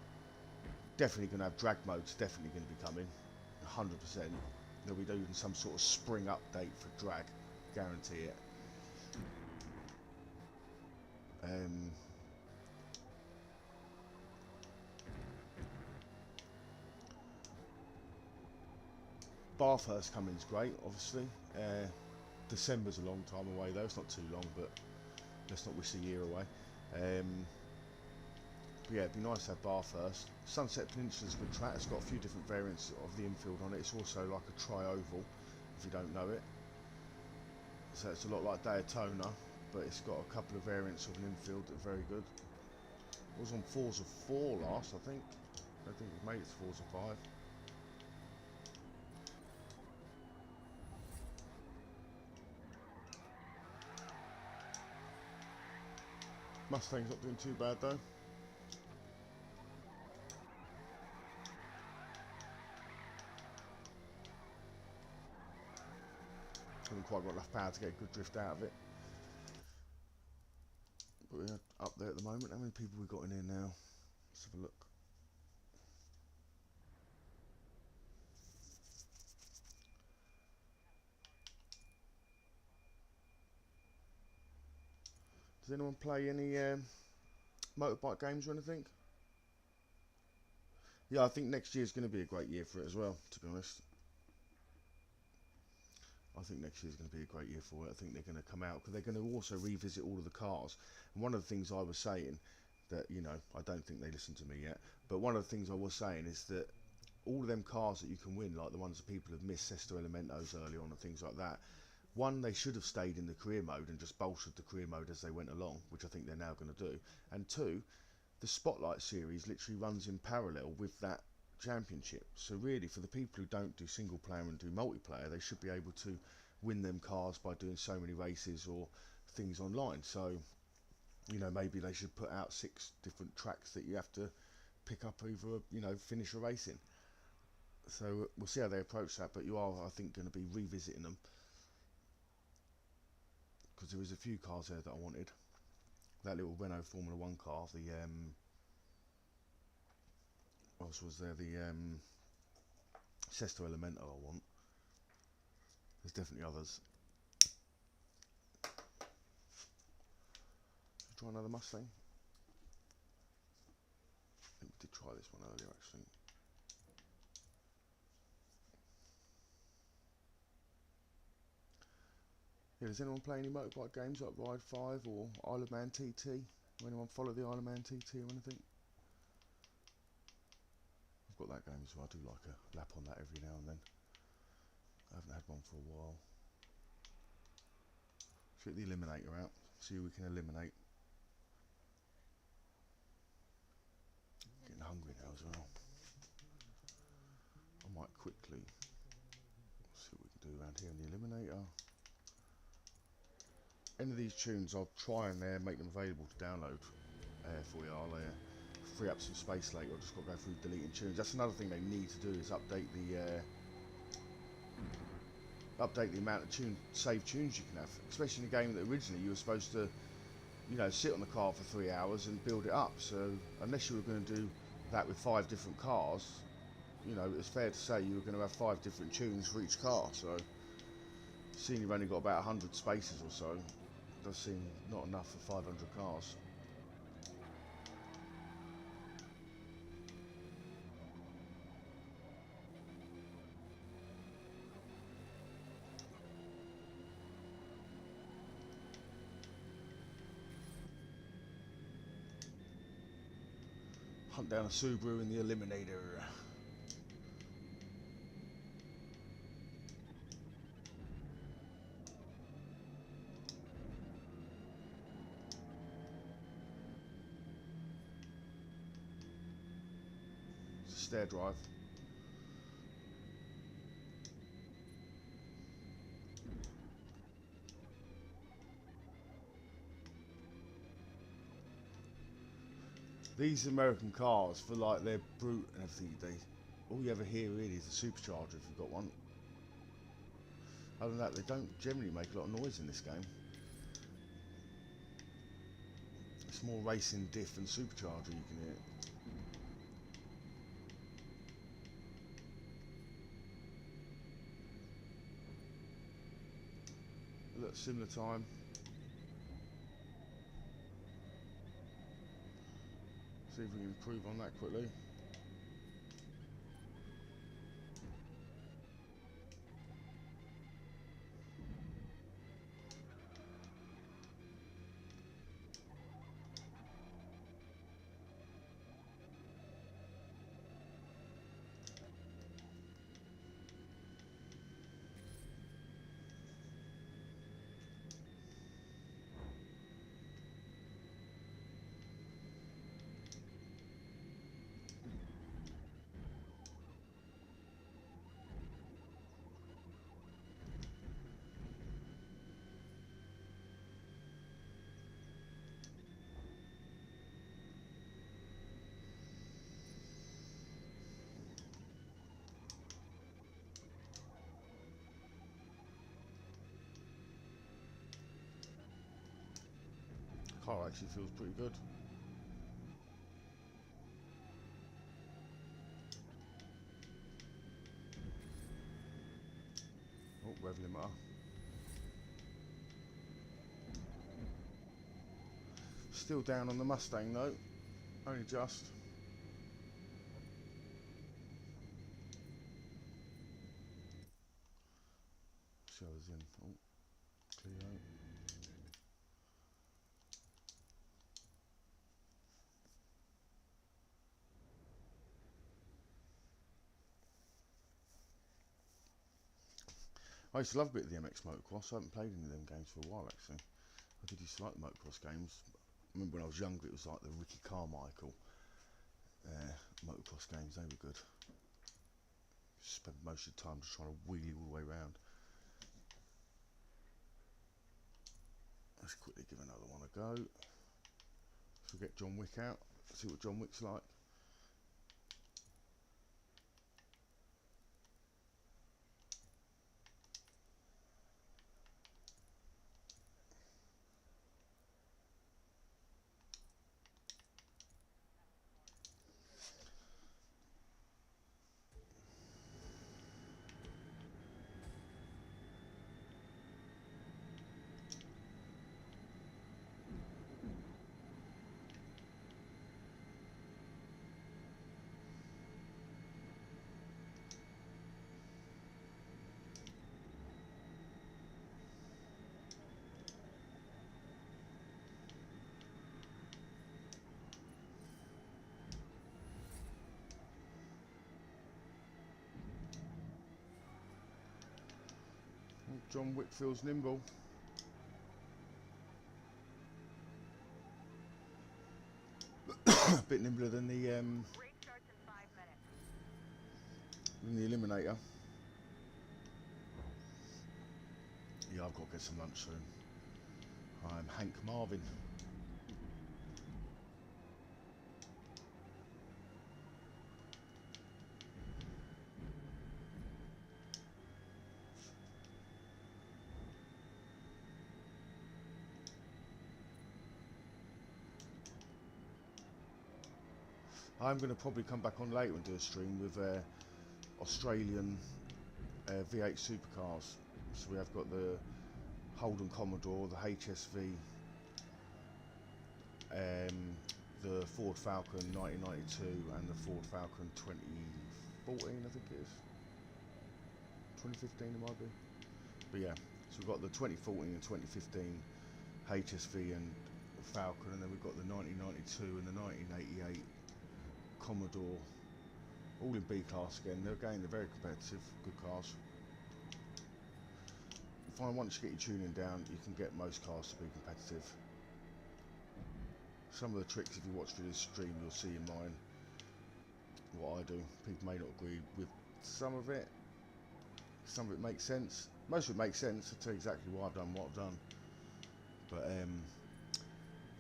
Speaker 1: definitely going to have drag modes, definitely going to be coming, 100%. They'll be doing some sort of spring update for drag, guarantee it. Bathurst coming's great, obviously. December's a long time away though, it's not too long, but let's not wish a year away. But yeah, it'd be nice to have Bathurst. Sunset Peninsula's a good track. It's got a few different variants of the infield on it. It's also like a tri-oval, if you don't know it. So it's a lot like Daytona, but it's got a couple of variants of an infield that are very good. It was on Forza 4 last, I think. I think it made it to Forza 5. Mustang's not doing too bad though. Haven't quite got enough power to get a good drift out of it. But we're up there at the moment. How many people we got in here now? Let's have a look. Does anyone play any motorbike games or anything? Yeah, I think next year's going to be a great year for it as well, to be honest. I think next year's going to be a great year for it. I think they're going to come out, because they're going to also revisit all of the cars. And one of the things I was saying, that, you know, I don't think they listen to me yet, but one of the things I was saying is that all of them cars that you can win, like the ones that people have missed, Sesto Elementos early on and things like that, one, they should have stayed in the career mode and just bolstered the career mode as they went along, which I think they're now going to do. And two, the Spotlight series literally runs in parallel with that championship. So really, for the people who don't do single player and do multiplayer, they should be able to win them cars by doing so many races or things online. So, you know, maybe they should put out 6 different tracks that you have to pick up over, you know, finish a race in. So we'll see how they approach that, but you are, I think, going to be revisiting them, because there was a few cars there that I wanted. That little Renault Formula 1 car, the what else was there? The Sesto Elemento I want. There's definitely others. Should we try another Mustang? I think we did try this one earlier actually. Yeah, does anyone play any motorbike games like Ride 5 or Isle of Man TT? Anyone follow the Isle of Man TT or anything? I've got that game as well. I do like a lap on that every now and then. I haven't had one for a while. Let's get the eliminator out. See who we can eliminate. Getting hungry now as well. I might quickly see what we can do around here in the eliminator. Any of these tunes I'll try and make them available to download for you. I'll free up some space later. I've just got to go through deleting tunes. That's another thing they need to do, is update the amount of saved tunes you can have, especially in a game that originally you were supposed to, you know, sit on the car for 3 hours and build it up. So unless you were going to do that with 5 different cars, you know, it's fair to say you were going to have 5 different tunes for each car. So seeing you've only got about 100 spaces or so, does seem not enough for 500 cars. Hunt down a Subaru in the eliminator. It's a stair drive. These American cars, for like their brute and everything, all you ever hear really is a supercharger if you've got one. Other than that, they don't generally make a lot of noise in this game. It's more racing diff and supercharger you can hear. Look, similar time. See if we can improve on that quickly. Car actually feels pretty good. Oh, rev limiter. Still down on the Mustang though, only just. Shows in. Oh, Clio. I used to love a bit of the MX Motocross. I haven't played any of them games for a while actually. I did used to like the motocross games. I remember when I was younger it was like the Ricky Carmichael motocross games, they were good. Spent most of the time just trying to wheelie all the way around. Let's quickly give another one a go. So we'll get John Wick out, see what John Wick's like. John Wick feels nimble. A bit nimbler than the
Speaker 4: Race starts in 5 minutes.
Speaker 1: Eliminator. Yeah, I've got to get some lunch soon. I'm Hank Marvin. I'm going to probably come back on later and do a stream with Australian V8 supercars. So we have got the Holden Commodore, the HSV, the Ford Falcon 1992 and the Ford Falcon 2014, I think it is. 2015 it might be. But yeah, so we've got the 2014 and 2015 HSV and Falcon, and then we've got the 1992 and the 1988 Commodore, all in B class again. They're very competitive, good cars. You find once you get your tuning down, you can get most cars to be competitive. Some of the tricks, if you watch through this stream, you'll see in mine what I do. People may not agree with some of it. Some of it makes sense. Most of it makes sense. I'll tell you exactly why I've done what I've done. But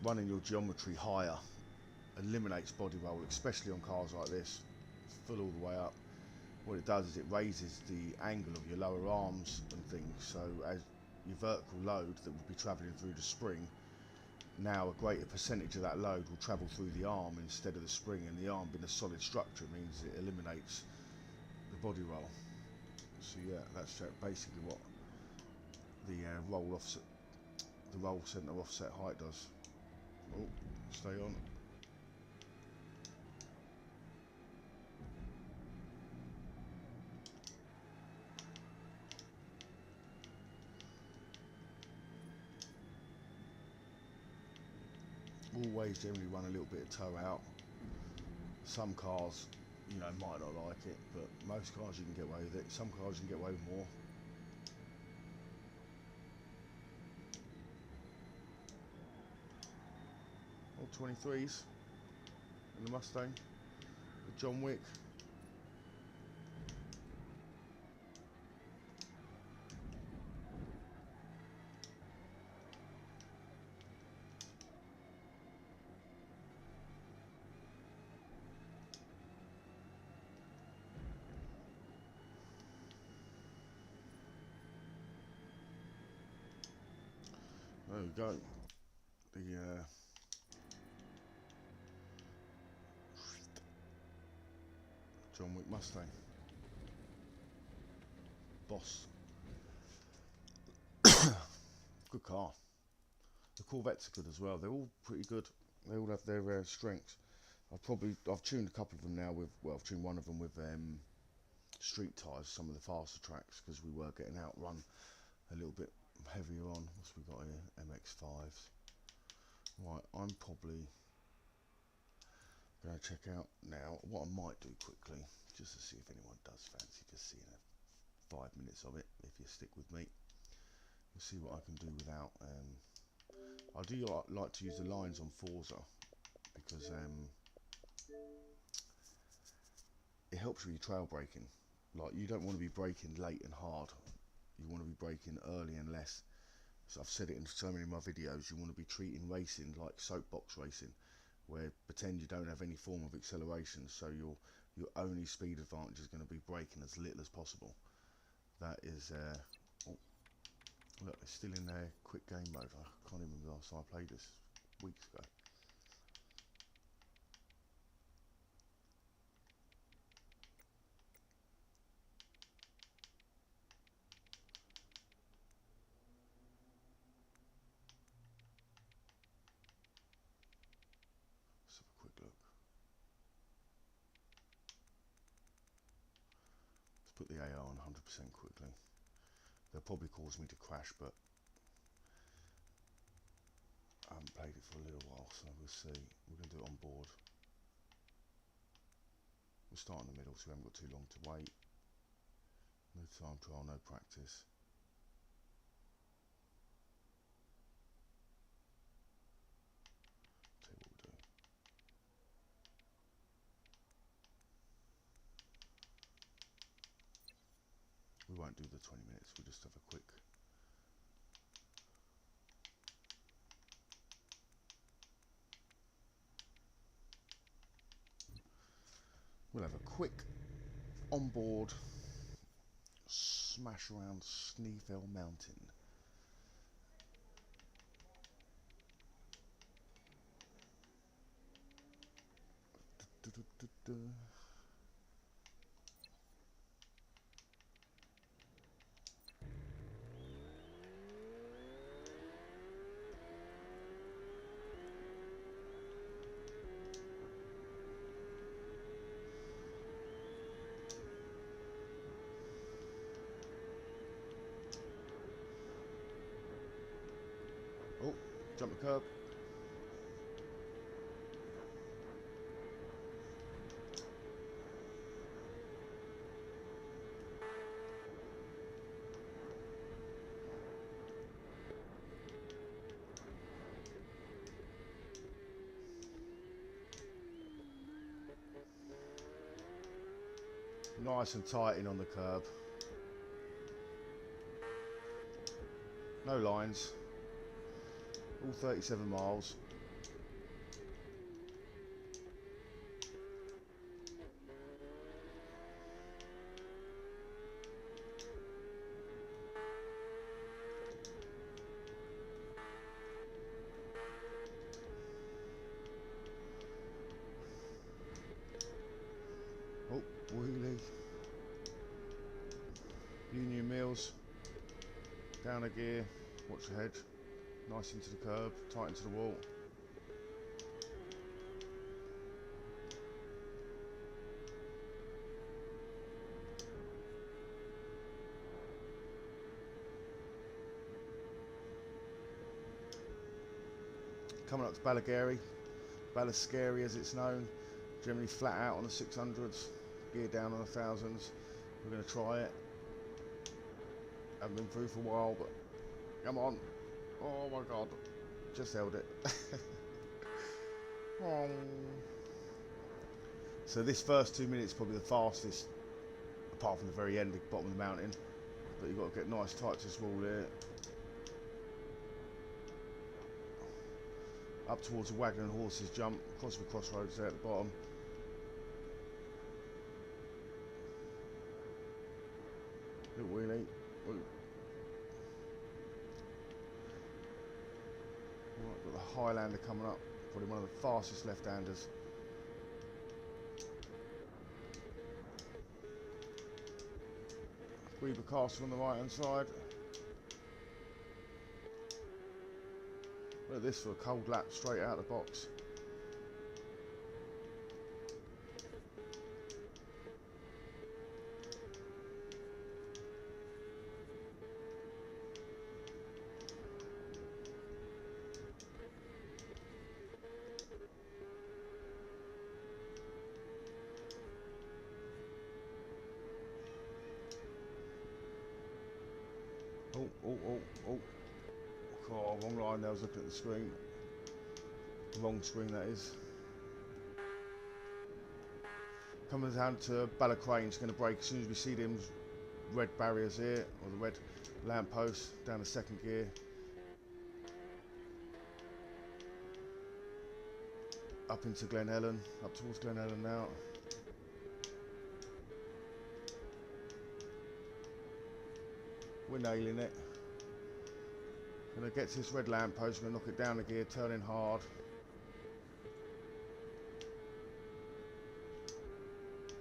Speaker 1: running your geometry higher eliminates body roll, especially on cars like this, full all the way up. What it does is it raises the angle of your lower arms and things, so as your vertical load that would be travelling through the spring, now a greater percentage of that load will travel through the arm instead of the spring, and the arm being a solid structure means it eliminates the body roll. So yeah, that's basically what the roll centre offset height does. Oh, stay on. Always generally run a little bit of toe out. Some cars, you know, might not like it, but most cars you can get away with it. Some cars you can get away with more. All 23s in the Mustang, the John Wick. There we go. The John Wick Mustang. Boss. Good car. The Corvettes are good as well. They're all pretty good. They all have their strengths. I've tuned a couple of them now with, well, I've tuned one of them with street tyres, some of the faster tracks, because we were getting outrun a little bit heavier on. What's we got here? MX5s. Right, I'm probably going to check out now. What I might do quickly, just to see if anyone does fancy just seeing 5 minutes of it, if you stick with me. We'll see what I can do without. I do like to use the lines on Forza because it helps with your trail braking. Like, you don't want to be braking late and hard. You want to be braking early and less. So I've said it in so many of my videos. You want to be treating racing like soapbox racing, where pretend you don't have any form of acceleration. So your only speed advantage is going to be braking as little as possible. That is. Oh, look, it's still in there. Quick game mode. I can't even remember last time I played this. Weeks ago. Let's have a quick look. Let's put the AR on 100% quickly. They'll probably cause me to crash, but I haven't played it for a little while, so we'll see. We're going to do it on board. We'll start in the middle, so we haven't got too long to wait. No time trial, no practice. won't do the 20 minutes, we'll just have a quick. We'll have a quick onboard smash around Sneefell Mountain. Oh, jump the curb. Nice and tight in on the curb. No lines. All 37 miles. Oh, wheelie. Union Mills. Down a gear. Watch the head. Nice into the curb. Tight into the wall. Coming up to Ballascary as it's known. Generally flat out on the 600s. Gear down on the 1000s. We're going to try it. Haven't been through for a while, but come on. Oh my god. Just held it. Oh. So this first 2 minutes is probably the fastest, apart from the very end, the bottom of the mountain. But you've got to get nice tight to this wall here. Up towards the wagon and horses jump, across the crossroads there at the bottom. Little wheelie. Ooh. Right, got the Highlander coming up, probably one of the fastest left-handers. Weaver Castle on the right-hand side. Look at this for a cold lap straight out of the box. Oh. Oh, wrong line there, I was looking at the screen. Wrong screen, that is. Coming down to Ballacrane's going to brake as soon as we see them red barriers here, or the red lampposts, down the second gear. Up into Glen Helen, up towards Glen Helen now. We're nailing it. Gonna get to this red lamppost, gonna knock it down a gear, turning hard.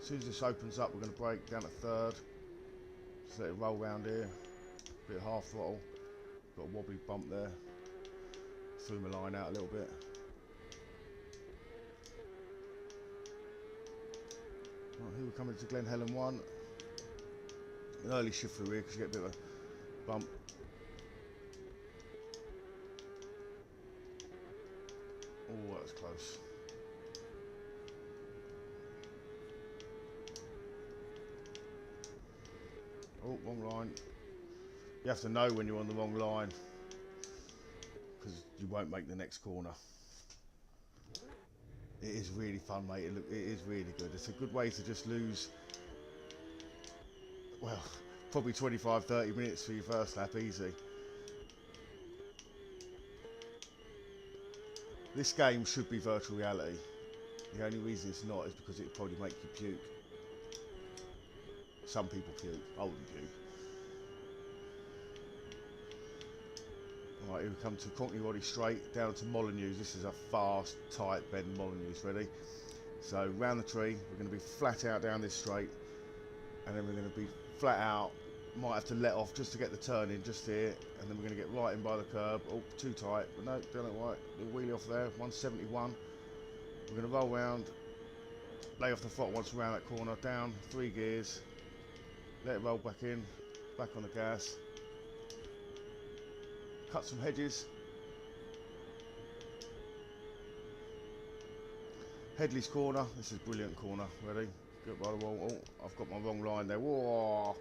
Speaker 1: As soon as this opens up, we're gonna brake down to third. Just let it roll round here. Bit of half throttle. Got a wobbly bump there. Threw my line out a little bit. Right, here we're coming to Glen Helen 1. An early shift through here because you get a bit of a bump. Oh, that was close. Oh, wrong line. You have to know when you're on the wrong line because you won't make the next corner. It is really fun, mate. It is really good. It's a good way to just lose, well, Probably 25-30 minutes for your first lap, easy. This game should be virtual reality. The only reason it's not is because it'd probably make you puke. Some people puke, I wouldn't puke. Alright, here we come to Courtney Roddy straight down to Molyneux. This is a fast, tight bend Molyneux, ready? So round the tree, we're going to be flat out down this straight, and then we're going to be flat out. Might have to let off just to get the turn in, just here, and then we're going to get right in by the curb. Oh, too tight, but no, done it right. Little wheelie off there, 171. We're going to roll round, lay off the throttle once we're around that corner, down, 3 gears, let it roll back in, back on the gas, cut some hedges. Headley's corner, this is brilliant corner, ready? Get by the wall. Oh, I've got my wrong line there. Whoa!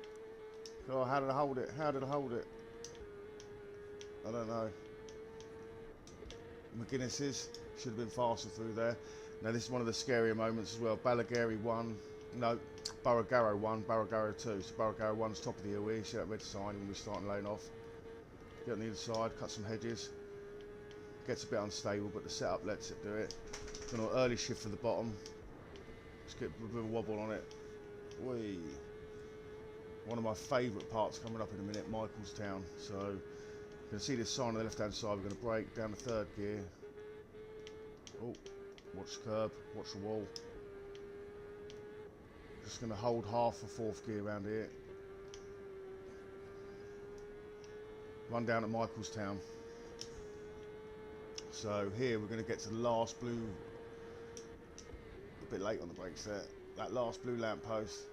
Speaker 1: Oh, how did I hold it? How did I hold it? I don't know. McGuinness's should have been faster through there. Now this is one of the scarier moments as well. Ballagary 1, no, Burragaro 1, Burragaro 2. So Burragaro 1's top of the hill here. See that red sign when we're starting laying off. Get on the other side, cut some hedges. Gets a bit unstable, but the setup lets it do it. Got an early shift for the bottom. Just get a bit of a wobble on it. Whee! One of my favourite parts coming up in a minute, Michaelstown. So you can see this sign on the left hand side. We're going to brake down the 3rd gear. Oh, watch the curb, watch the wall. Just going to hold half the 4th gear around here. Run down at Michaelstown. So here we're going to get to the last blue, a bit late on the brakes there, that last blue lamp post.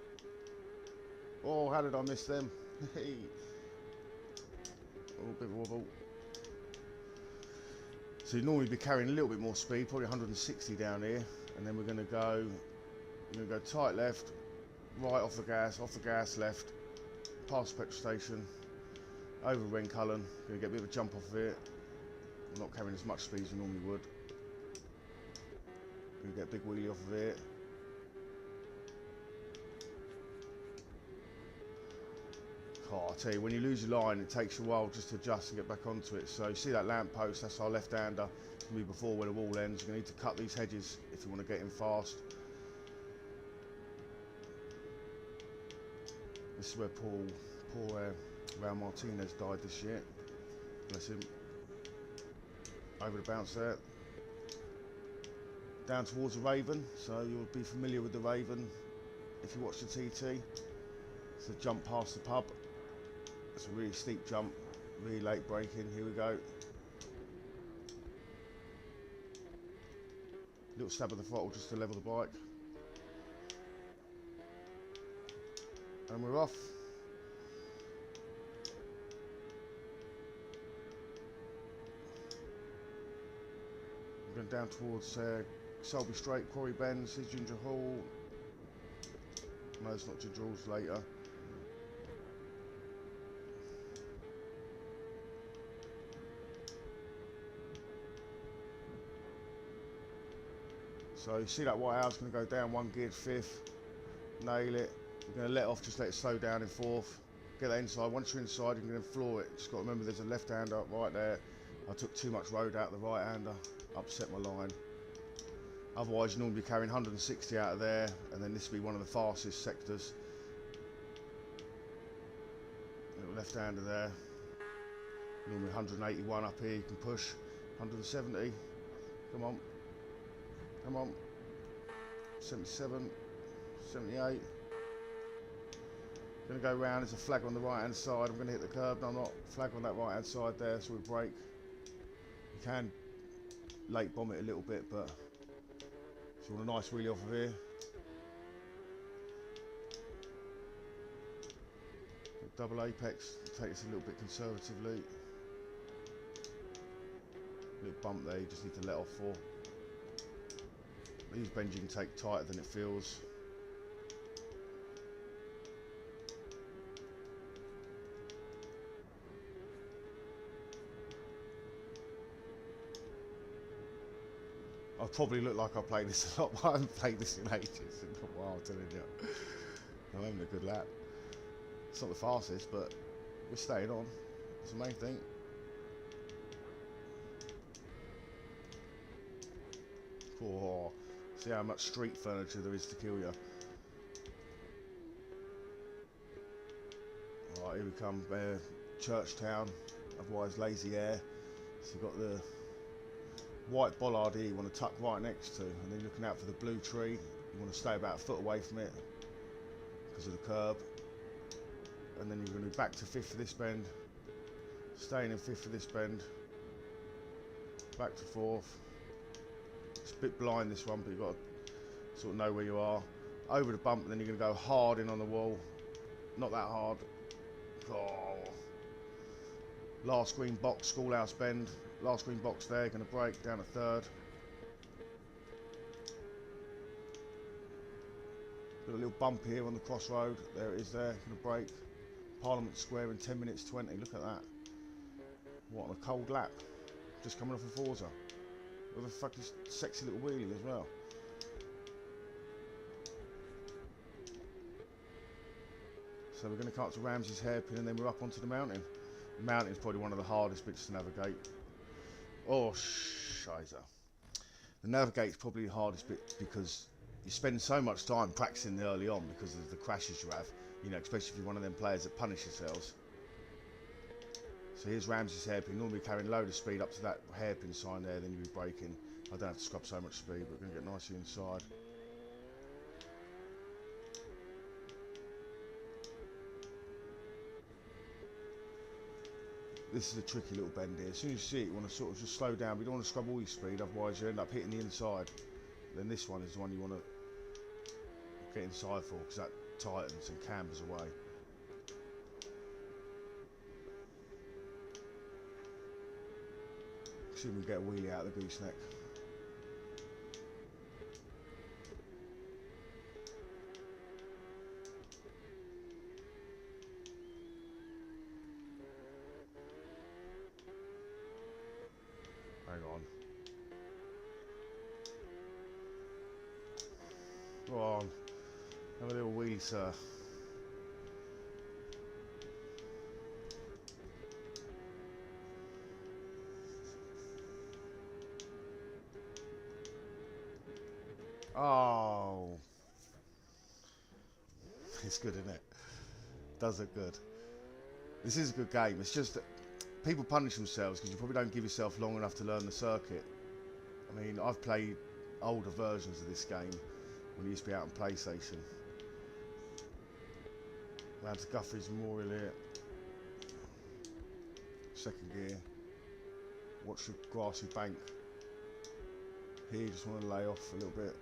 Speaker 1: Oh, how did I miss them? Oh, bit of a wobble. So you'd normally be carrying a little bit more speed, probably 160 down here, and then we're going to go tight left, right off the gas left, past the petrol station, over Rencullen, going to get a bit of a jump off of it. We're not carrying as much speed as we normally would. Going to get a big wheelie off of it. Oh, I'll tell you, when you lose your line, it takes a while just to adjust and get back onto it. So you see that lamp post, that's our left-hander. It's going to be before where the wall ends. You're going to need to cut these hedges if you want to get in fast. This is where poor Raul Martinez died this year. Bless him. Over the bounce there. Down towards the Raven, so you'll be familiar with the Raven if you watch the TT. It's a jump past the pub. It's a really steep jump, really late braking. Here we go. Little stab of the throttle just to level the bike. And we're off. We're going down towards Selby Straight, Quarry Bends, here's Ginger Hall. No, it's not Ginger Hall's later. So you see that white house going to go down 1 geared 5th, nail it. We're going to let off, just let it slow down in 4th. Get that inside. Once you're inside, you can then floor it. Just got to remember there's a left-hander right there. I took too much road out of the right-hander, upset my line. Otherwise, you normally be carrying 160 out of there, and then this will be one of the fastest sectors. Little left-hander there. Normally 181 up here, you can push 170. Come on. Come on. 77, 78. Going to go round, there's a flag on the right hand side. I'm going to hit the curb, no I'm not. Flag on that right hand side there, so we brake. You can late bomb it a little bit, but if you want a nice wheelie off of here. Double apex, take this a little bit conservatively. Little bump there, you just need to let off for. These bends you can take tighter than it feels. I probably look like I play this a lot, but I haven't played this in ages. In a while, I'm telling you. I'm having a good lap. It's not the fastest, but we're staying on. That's the main thing. Oh, see how much street furniture there is to kill you. Right, here we come, Churchtown, otherwise Lazy Air. So you've got the white bollard here you want to tuck right next to, and then you're looking out for the blue tree. You want to stay about a foot away from it because of the curb. And then you're going to be back to 5th of this bend, staying in 5th of this bend, back to 4th. It's a bit blind this one, but you've got to sort of know where you are. Over the bump, and then you're going to go hard in on the wall. Not that hard. Oh. Last green box, schoolhouse bend. Last green box there, going to brake down a 3rd. Got a little bump here on the crossroad. There it is there, going to brake. Parliament Square in 10 minutes 20. Look at that. What, on a cold lap? Just coming off a Forza. With a fucking sexy little wheelie as well. So we're going to come up to Ramsey's hairpin and then we're up onto the mountain. The mountain is probably one of the hardest bits to navigate. Oh, shizer. The navigate's probably the hardest bit because you spend so much time practicing early on because of the crashes you have. You know, especially if you're one of them players that punish yourselves. So here's Ramsey's hairpin. Normally carrying a load of speed up to that hairpin sign there, then you'll be braking. I don't have to scrub so much speed, but we're going to get nicely inside. This is a tricky little bend here. As soon as you see it, you want to sort of just slow down. We don't want to scrub all your speed, otherwise you end up hitting the inside. Then this one is the one you want to get inside for, because that tightens and cambers away. See if we can get a wheelie out of the gooseneck. Hang on. Go on. Have a little wheelie, sir. Oh, it's good, isn't it? Does look good. This is a good game. It's just that people punish themselves because you probably don't give yourself long enough to learn the circuit. I mean, I've played older versions of this game when it used to be out on PlayStation. Round to Guthries Memorial here. Second gear. Watch the grassy bank. Here you just want to lay off a little bit.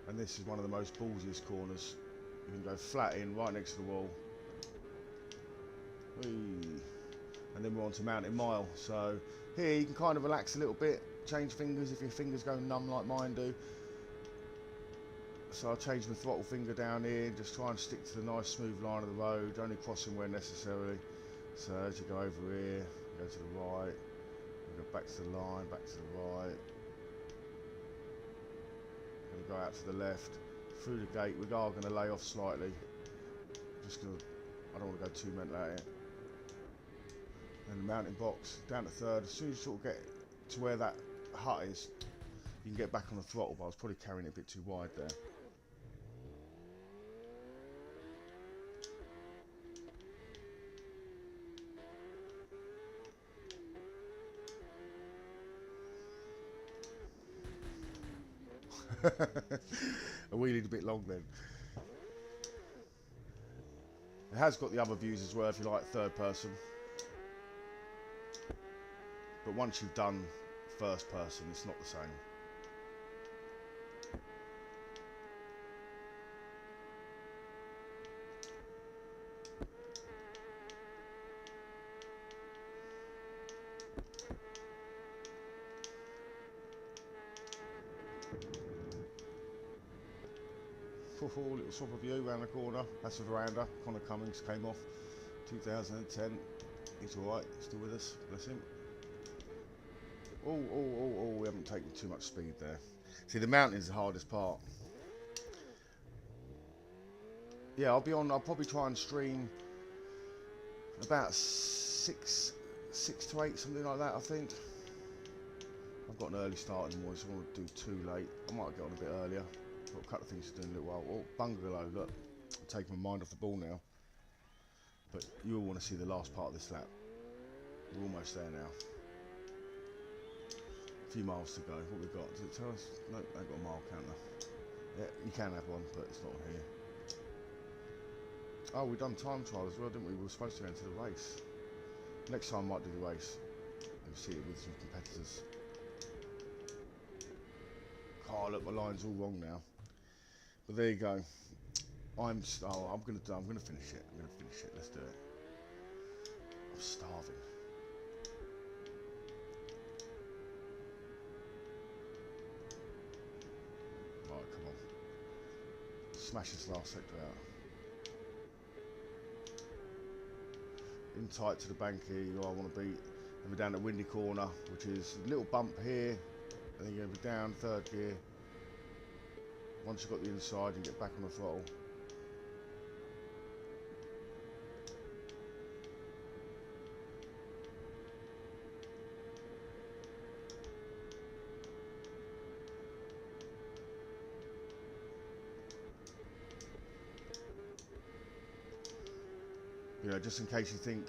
Speaker 1: And this is one of the most ballsiest corners. You can go flat in right next to the wall. Whee. And then we're on to Mountain Mile. So here you can kind of relax a little bit, change fingers if your fingers go numb like mine do. So I'll change my throttle finger down here, just try and stick to the nice smooth line of the road, only crossing where necessary. So as you go over here, go to the right, go back to the line, back to the right. Going to go out to the left, through the gate. We are going to lay off slightly. Just going to, I don't want to go too mental at it. And the mountain box down to 3rd. As soon as you sort of get to where that hut is, you can get back on the throttle. But I was probably carrying it a bit too wide there. I wheelied a bit long then. It has got the other views as well if you like 3rd person. But once you've done 1st person, it's not the same. Little swap of view around the corner. That's the veranda. Connor Cummings came off 2010. He's alright, still with us, bless him. Oh, we haven't taken too much speed there. See, the mountain is the hardest part. yeah, I'll probably try and stream about 6 to 8, something like that, I think. I've got an early start in the morning, so I won't do too late. I might get on a bit earlier. Got a couple of things to do in a little while. Oh, bungalow, look. I'm taking my mind off the ball now. But you all want to see the last part of this lap. We're almost there now. A few miles to go. What we got? Does it tell us? No, I've got a mile counter. Yeah, you can have one, but it's not on here. Oh, we've done time trial as well, didn't we? We were supposed to enter the race. Next time I might do the race. You'll see it with some competitors. Oh, look, my line's all wrong now. But there you go. I'm gonna finish it. I'm gonna finish it. Let's do it. I'm starving. Right, come on. Smash this last sector out. In tight to the bank here, you know I want to be. Then we're down at windy corner, which is a little bump here, and then you're going to be down third gear. Once you've got the inside, you get back on the throttle. You know, just in case you think,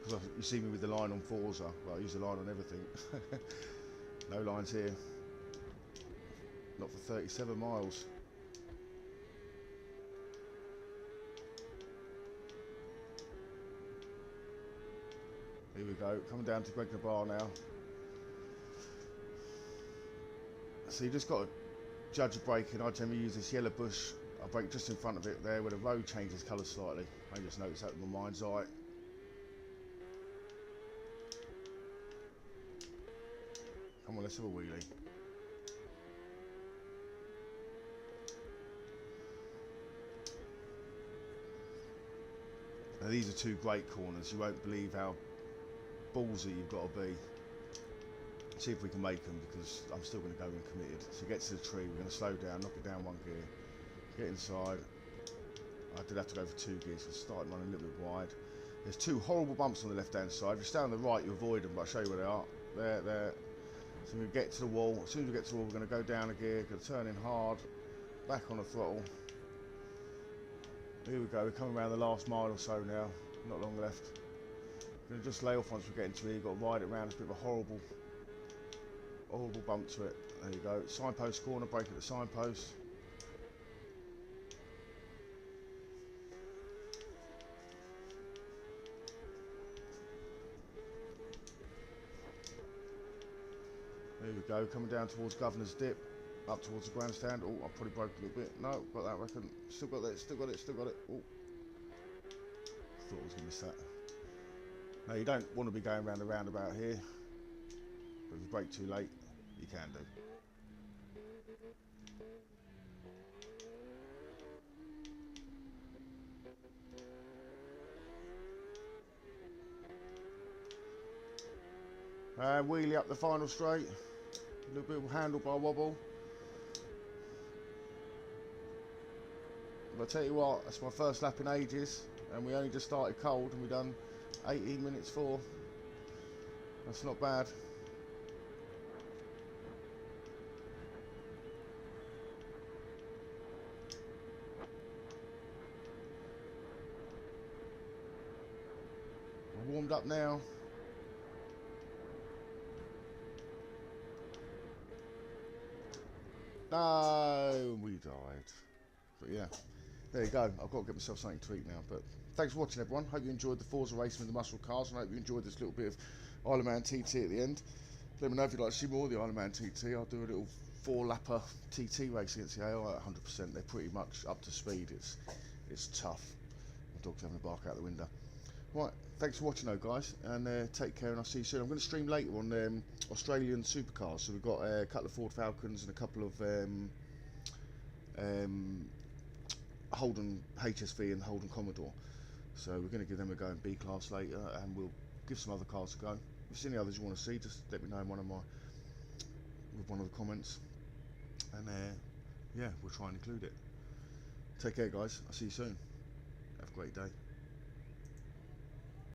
Speaker 1: because you see me with the line on Forza, well, I use the line on everything. No lines here. Not for 37 miles. Here we go, coming down to Greg the Bar now. So you just got to judge the braking. I generally use this yellow bush. I brake just in front of it there where the road changes colour slightly. I just noticed that with my mind's eye. Come on, let's have a wheelie. Now these are two great corners. You won't believe how ballsy you've got to be. See if we can make them, because I'm still going to go in committed. So get to the tree, we're going to slow down, knock it down one gear, get inside. I did have to go for 2 gears, so I started running a little bit wide. There's 2 horrible bumps on the left hand side. If you stay on the right, you avoid them, but I'll show you where they are. There. So we get to the wall. As soon as we get to the wall, we're going to go down a gear, going to turn in hard, back on the throttle. Here we go, we're coming around the last mile or so now, not long left. We're going to just lay off once we get into here. You've got to ride it around. It's a bit of a horrible bump to it. There you go. Signpost corner, brake at the signpost. There we go, coming down towards Governor's Dip, up towards the grandstand. Oh, I probably broke a little bit. No, got that, I reckon. Still got it. Oh, thought I was going to miss that. No, you don't want to be going round the roundabout here. But if you brake too late, you can do. And wheelie up the final straight. A little bit of handlebar wobble. But I tell you what, that's my first lap in ages, and we only just started cold, and we've done 18 minutes 4. That's not bad. I'm warmed up now. No, we died. But yeah, there you go. I've got to get myself something to eat now. But thanks for watching, everyone. Hope you enjoyed the Forza racing with the muscle cars, and I hope you enjoyed this little bit of Isle of Man TT at the end. Let me know if you'd like to see more of the Isle of Man TT. I'll do a little 4-lapper TT race against the AI at 100%. They're pretty much up to speed. It's tough. My dog's having a bark out the window. Right, thanks for watching though, guys, and take care, and I'll see you soon. I'm going to stream later on Australian supercars. So we've got a couple of Ford Falcons and a couple of Holden HSV and Holden Commodore. So we're going to give them a go in B class later, and we'll give some other cars a go. If there's any others you want to see, just let me know in one of the comments, and yeah, we'll try and include it. Take care, guys. I'll see you soon. Have a great day.